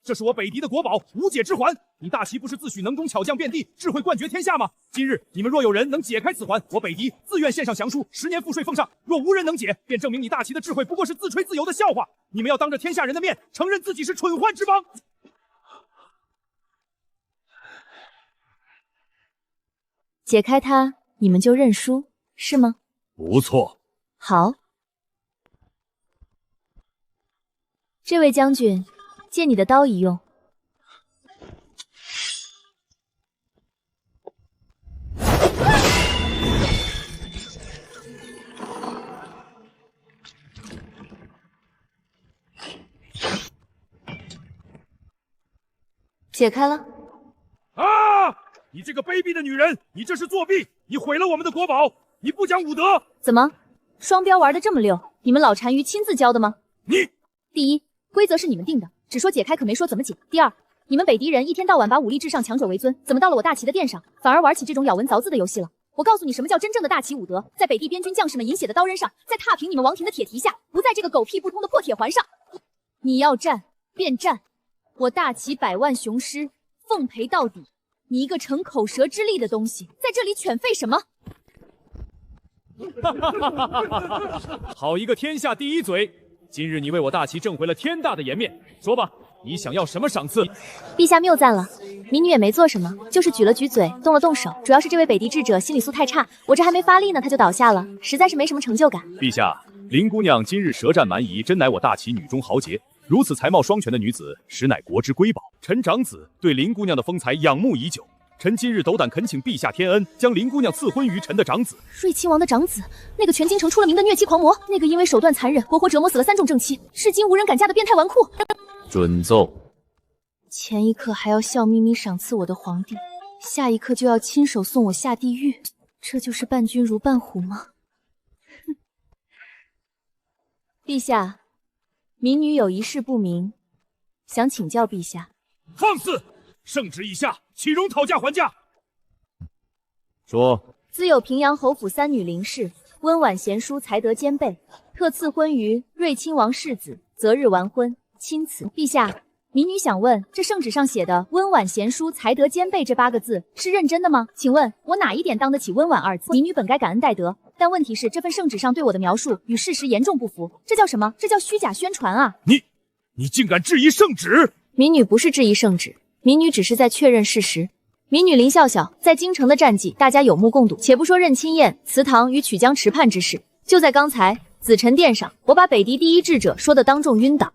这是我北狄的国宝，无解之环。你大齐不是自诩能中巧匠遍地，智慧冠绝天下吗？今日你们若有人能解开此环，我北狄自愿献上降书，10年赋税奉上。若无人能解，便证明你大齐的智慧不过是自吹自擂的笑话。你们要当着天下人的面承认自己是蠢宦之邦。解开它，你们就认输，是吗？不错。好，这位将军，借你的刀一用。解开了。啊！你这个卑鄙的女人，你这是作弊！你毁了我们的国宝！你不讲武德！怎么，双标玩得这么溜？你们老单于亲自教的吗？第一，规则是你们定的，只说解开，可没说怎么解。第二，你们北狄人一天到晚把武力至上、强者为尊，怎么到了我大齐的殿上，反而玩起这种咬文凿字的游戏了？我告诉你，什么叫真正的大齐武德，在北狄边军将士们饮血的刀刃上，在踏平你们王庭的铁蹄下，不在这个狗屁不通的破铁环上。你要战便战，我大齐100万雄师奉陪到底。你一个逞口舌之力的东西，在这里犬吠什么？好一个天下第一嘴！今日你为我大齐挣回了天大的颜面，说吧，你想要什么赏赐？陛下谬赞了，民女也没做什么，就是举了举嘴，动了动手。主要是这位北狄智者心理素太差，我这还没发力呢，他就倒下了，实在是没什么成就感。陛下，林姑娘今日舌战蛮夷，真乃我大齐女中豪杰。如此才貌双全的女子，实乃国之瑰宝。臣长子对林姑娘的风采仰慕已久。臣今日斗胆恳请陛下天恩，将林姑娘赐婚于臣的长子。瑞亲王的长子，那个全京城出了名的虐妻狂魔，那个因为手段残忍，活活折磨死了3众正妻，至今无人敢嫁的变态纨绔。准奏。前一刻还要笑眯眯赏赐我的皇帝，下一刻就要亲手送我下地狱，这就是伴君如伴虎吗？哼！陛下，民女有一事不明，想请教陛下。放肆！圣旨已下，岂容讨价还价？说。自有平阳侯府3女林氏，温婉贤淑，才德兼备，特赐婚于瑞亲王世子，择日完婚，钦此。陛下，民女想问，这圣旨上写的温婉贤淑，才德兼备这8个字是认真的吗？请问我哪一点当得起温婉2字？民女本该感恩戴德，但问题是这份圣旨上对我的描述与事实严重不符，这叫什么？这叫虚假宣传啊！你竟敢质疑圣旨？民女不是质疑圣旨，民女只是在确认事实。民女林笑笑在京城的战绩，大家有目共睹。且不说任亲宴、祠堂与曲江池畔之事，就在刚才紫宸殿上，我把北狄第一智者说的当众晕倒。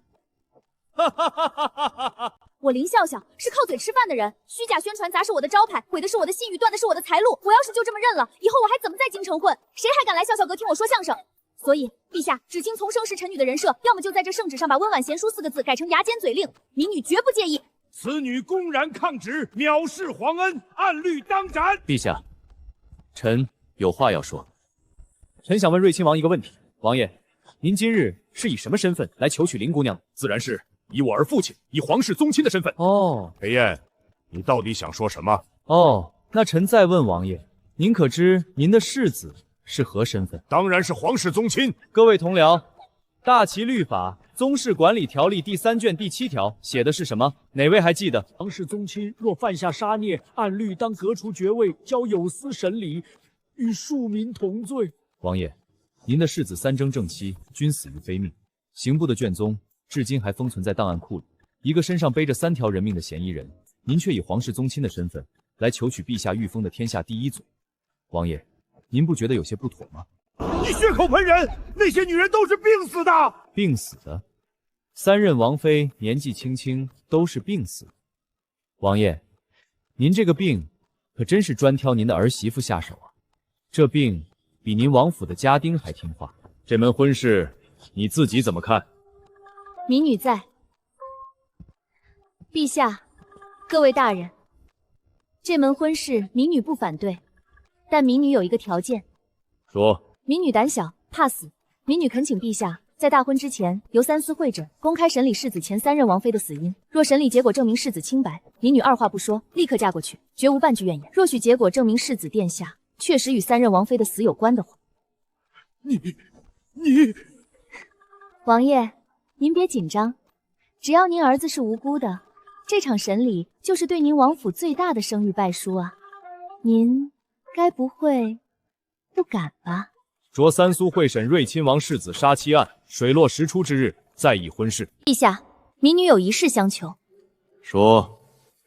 我林笑笑是靠嘴吃饭的人，虚假宣传砸是我的招牌，毁的是我的信誉，断的是我的财路。我要是就这么认了，以后我还怎么在京城混？谁还敢来笑笑阁听我说相声？所以，陛下，只听从生是臣女的人设，要么就在这圣旨上把温婉贤淑4个字改成牙尖嘴令，民女绝不介意。此女公然抗旨，藐视皇恩，按律当斩。陛下，臣有话要说。臣想问瑞亲王一个问题，王爷，您今日是以什么身份来求娶林姑娘？自然是以我儿父亲，以皇室宗亲的身份。哦，裴燕，你到底想说什么？哦，那臣再问王爷，您可知您的世子是何身份？当然是皇室宗亲。各位同僚，大齐律法宗室管理条例第3卷第7条写的是什么？哪位还记得？皇室宗亲若犯下杀孽，按律当革除爵位，交有司审理，与庶民同罪。王爷，您的世子3征正妻均死于非命，刑部的卷宗至今还封存在档案库里。一个身上背着3条人命的嫌疑人，您却以皇室宗亲的身份来求取陛下御封的天下第一嘴。王爷，您不觉得有些不妥吗？你血口喷人！那些女人都是病死的。病死的？3任王妃年纪轻轻，都是病死。王爷，您这个病可真是专挑您的儿媳妇下手啊！这病比您王府的家丁还听话。这门婚事你自己怎么看？民女在。陛下，各位大人，这门婚事民女不反对，但民女有一个条件。说。民女胆小，怕死，民女恳请陛下在大婚之前，由3司会诊，公开审理世子前3任王妃的死因。若审理结果证明世子清白，民女2话不说，立刻嫁过去，绝无半句怨言。若许结果证明世子殿下确实与3任王妃的死有关的话，你，王爷，您别紧张，只要您儿子是无辜的，这场审理就是对您王府最大的声誉败书啊！您该不会不敢吧？着3苏会审瑞亲王世子杀妻案，水落石出之日再议婚事。陛下，民女有一事相求。说。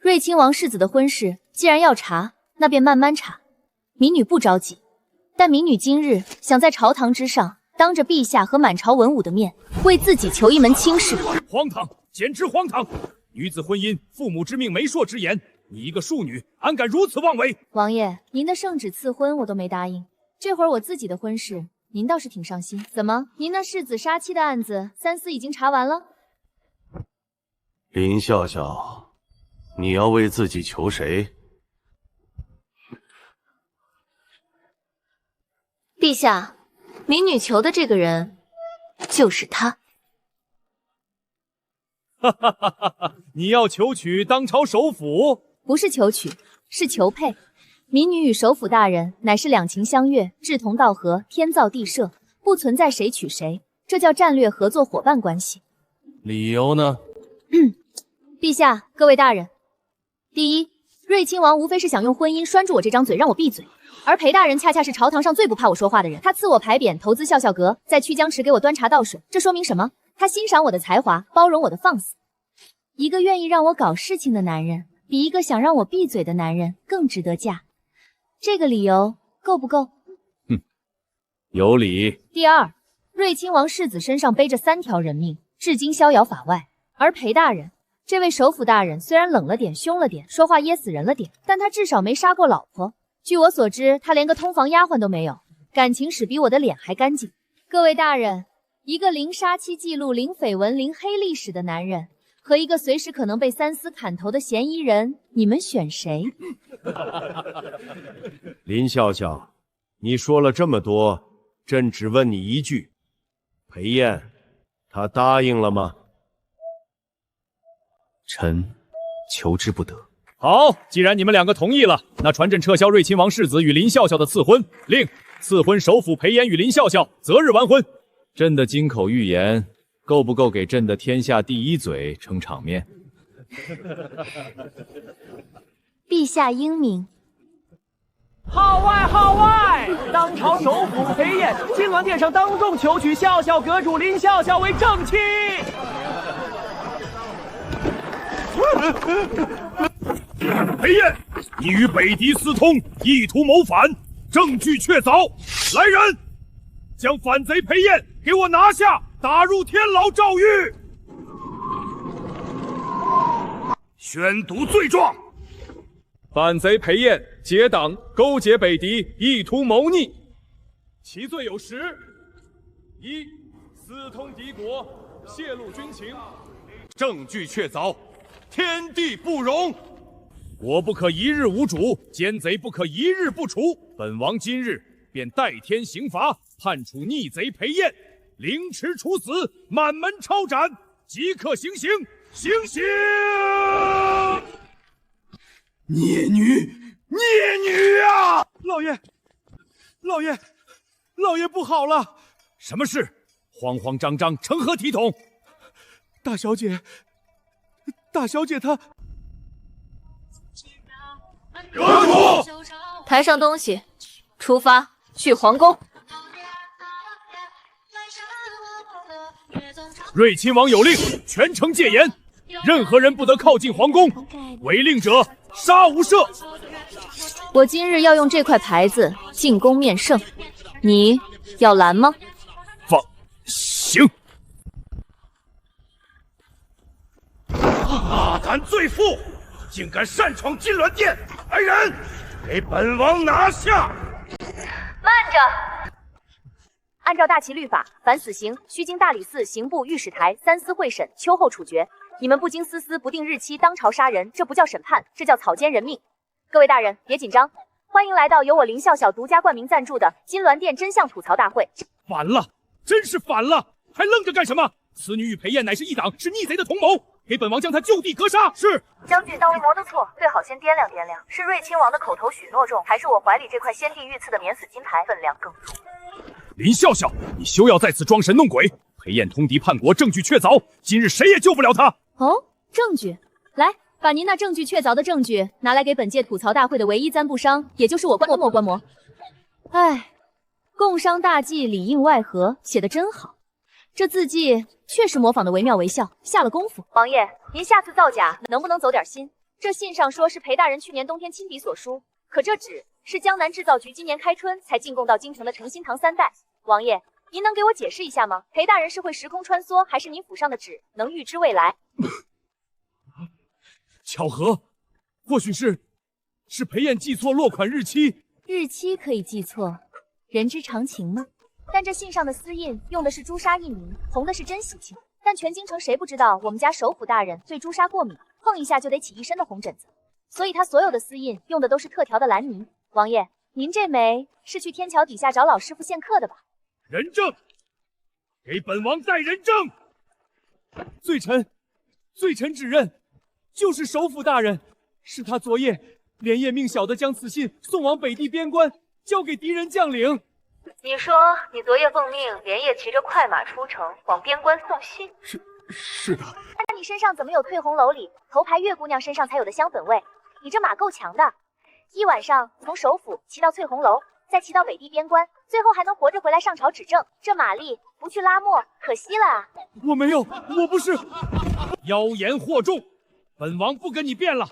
瑞亲王世子的婚事，既然要查，那便慢慢查，民女不着急。但民女今日想在朝堂之上，当着陛下和满朝文武的面，为自己求一门亲事。荒唐，简直荒唐！女子婚姻，父母之命，媒妁之言，你一个庶女，安敢如此妄为？王爷，您的圣旨赐婚我都没答应。这会儿我自己的婚事，您倒是挺上心。怎么，您那世子杀妻的案子，3司已经查完了？林笑笑，你要为自己求谁？陛下，民女求的这个人，就是他。哈哈哈哈哈！你要求娶当朝首辅？不是求娶，是求配。民女与首辅大人乃是两情相悦，志同道合，天造地设，不存在谁娶谁，这叫战略合作伙伴关系。理由呢？陛下，各位大人，第一，瑞亲王无非是想用婚姻拴住我这张嘴，让我闭嘴。而裴大人恰恰是朝堂上最不怕我说话的人，他赐我牌匾，投资笑笑阁，在曲江池给我端茶倒水，这说明什么？他欣赏我的才华，包容我的放肆。一个愿意让我搞事情的男人，比一个想让我闭嘴的男人更值得嫁。这个理由够不够？有理。第二，瑞亲王世子身上背着3条人命，至今逍遥法外。而裴大人，这位首辅大人虽然冷了点、凶了点，说话噎死人了点，但他至少没杀过老婆。据我所知，他连个通房丫鬟都没有，感情史比我的脸还干净。各位大人，一个零杀妻记录、零绯闻、零黑历史的男人，和一个随时可能被3丝砍头的嫌疑人，你们选谁？林笑笑，你说了这么多，朕只问你一句：裴燕，她答应了吗？臣求之不得。好，既然你们2个同意了，那传朕撤销瑞亲王世子与林笑笑的赐婚令，赐婚首辅裴炎与林笑笑，择日完婚。朕的金口玉言，够不够给朕的天下第一嘴撑场面？陛下英明。号外号外！当朝首辅裴燕，金銮殿上当众求娶笑笑阁主林笑笑为正妻。裴燕，你与北狄私通，意图谋反，证据确凿。来人，将反贼裴燕给我拿下，打入天牢诏狱。宣读罪状。反贼裴燕结党勾结北狄，意图谋逆，其罪有10：一、私通敌国，泄露军情，证据确凿，天地不容。国不可一日无主，奸贼不可一日不除。本王今日便代天刑罚，判处逆贼裴燕凌迟处死，满门抄斩，即刻行刑！行刑！孽女，孽女啊！老爷不好了！什么事？慌慌张张，成何体统？大小姐她……惹主！抬上东西，出发去皇宫。瑞亲王有令，全城戒严，任何人不得靠近皇宫，违令者杀无赦。我今日要用这块牌子进宫面圣，你要拦吗？放行。大胆罪妇，竟敢擅闯金銮殿！来人，给本王拿下！慢着！按照大齐律法，凡死刑须经大理寺刑部御史台3司会审，秋后处决。你们不经思思不定日期当朝杀人，这不叫审判，这叫草菅人命。各位大人别紧张，欢迎来到由我林笑笑独家冠名赞助的金銮殿真相吐槽大会。反了，真是反了，还愣着干什么？此女与裴燕乃是一党，是逆贼的同谋，给本王将她就地格杀。是。将军刀磨得错，最好先掂量掂量，是瑞亲王的口头许诺重，还是我怀里这块先帝御赐的免死金牌分量更重？林笑笑，你休要在此装神弄鬼！裴燕通敌叛国，证据确凿，今日谁也救不了她。哦，证据，来，把您那证据确凿的证据拿来给本届吐槽大会的唯一簪布商，也就是我观摩。哎，共商大计里应外合，写得真好，这字迹确实模仿的惟妙惟肖，下了功夫。王爷，您下次造假能不能走点心？这信上说是裴大人去年冬天亲笔所书，可这纸是江南制造局今年开春才进贡到京城的诚心堂3代。王爷，您能给我解释一下吗？裴大人是会时空穿梭，还是您府上的纸能预知未来？巧合，或许是裴燕记错落款日期。日期可以记错，人之常情吗？但这信上的丝印用的是朱砂印泥，红的是真喜庆。但全京城谁不知道我们家首辅大人对朱砂过敏，碰一下就得起一身的红疹子，所以他所有的丝印用的都是特调的蓝泥。王爷，您这枚是去天桥底下找老师傅献课的吧？人证，给本王带人证。罪臣指认，就是首辅大人，是他昨夜连夜命小的将此信送往北地边关，交给敌人将领。你说你昨夜奉命连夜骑着快马出城往边关送信？是的。那你身上怎么有退红楼里头牌月姑娘身上才有的香粉味？你这马够强的，一晚上从首府骑到翠红楼，再骑到北地边关，最后还能活着回来上朝指证，这马力不去拉磨可惜了啊！我没有，我不是。妖言惑众，本王不跟你辩了，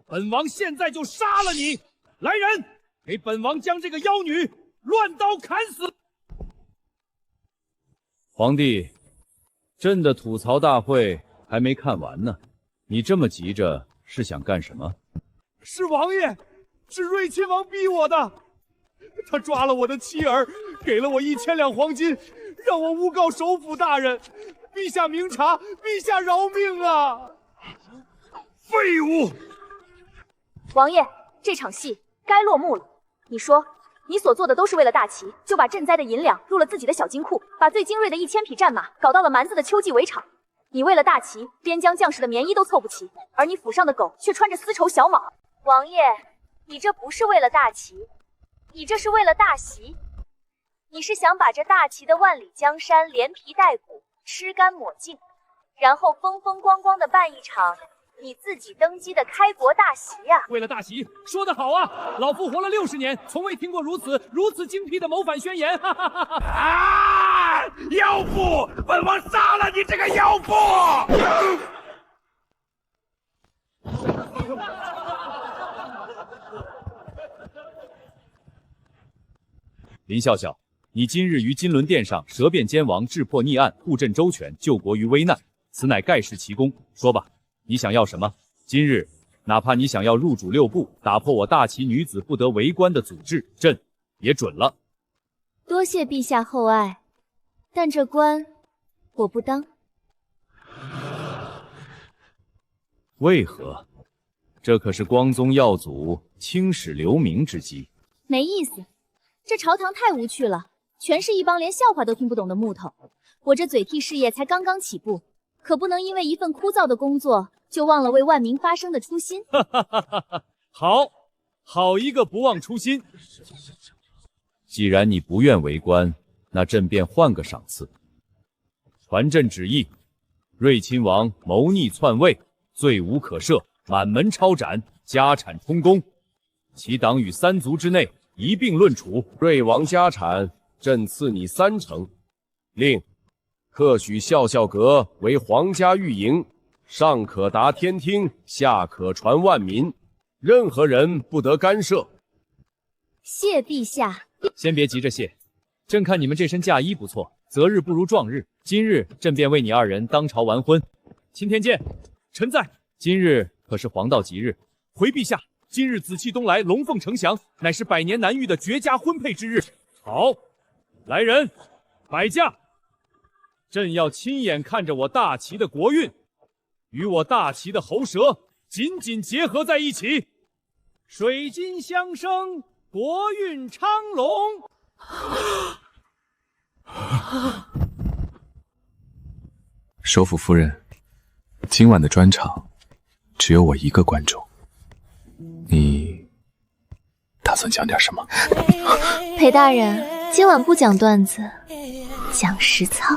本王现在就杀了你！来人，给本王将这个妖女乱刀砍死！皇帝，朕的吐槽大会还没看完呢，你这么急着是想干什么？是王爷，是瑞亲王逼我的。他抓了我的妻儿，给了我1000两黄金，让我诬告首府大人。陛下明察，陛下饶命啊！废物！王爷，这场戏该落幕了。你说，你所做的都是为了大齐，就把赈灾的银两入了自己的小金库，把最精锐的1000匹战马搞到了蛮子的秋季围场。你为了大齐，边疆将士的棉衣都凑不齐，而你府上的狗却穿着丝绸小蟒。王爷，你这不是为了大齐，你这是为了大席。你是想把这大齐的万里江山连皮带骨吃干抹净，然后风风光光的办一场你自己登基的开国大席呀！为了大齐，说得好啊！老夫活了60年，从未听过如此精辟的谋反宣言！哈哈哈哈！啊！妖妇，本王杀了你这个妖妇！林笑笑，你今日于金轮殿上舌辩奸王，智破逆案，护朕周全，救国于危难，此乃盖世奇功。说吧，你想要什么？今日哪怕你想要入主6部，打破我大齐女子不得为官的祖制，朕也准了。多谢陛下厚爱，但这官我不当。为何？这可是光宗耀祖、青史留名之机。没意思，这朝堂太无趣了，全是一帮连笑话都听不懂的木头。我这嘴替事业才刚刚起步，可不能因为一份枯燥的工作就忘了为万民发声的初心。哈哈哈哈哈！好一个不忘初心！既然你不愿为官，那朕便换个赏赐。传朕旨意，瑞亲王谋逆篡位，罪无可赦，满门抄斩，家产充公，其党与3族之内一并论处。瑞王家产，朕赐你30%。另特许笑笑阁为皇家御营，上可达天听，下可传万民，任何人不得干涉。谢陛下。先别急着谢，朕看你们这身嫁衣不错，择日不如撞日，今日朕便为你2人当朝完婚。钦天监，臣在。今日可是黄道吉日，回陛下，今日紫气东来，龙凤呈祥，乃是100年难遇的绝佳婚配之日。好，来人，摆驾。朕要亲眼看着我大齐的国运与我大齐的喉舌紧紧结合在一起，水晶相生，国运昌隆。首府夫人，今晚的专场只有我一个观众，你打算讲点什么？裴大人，今晚不讲段子，讲实操。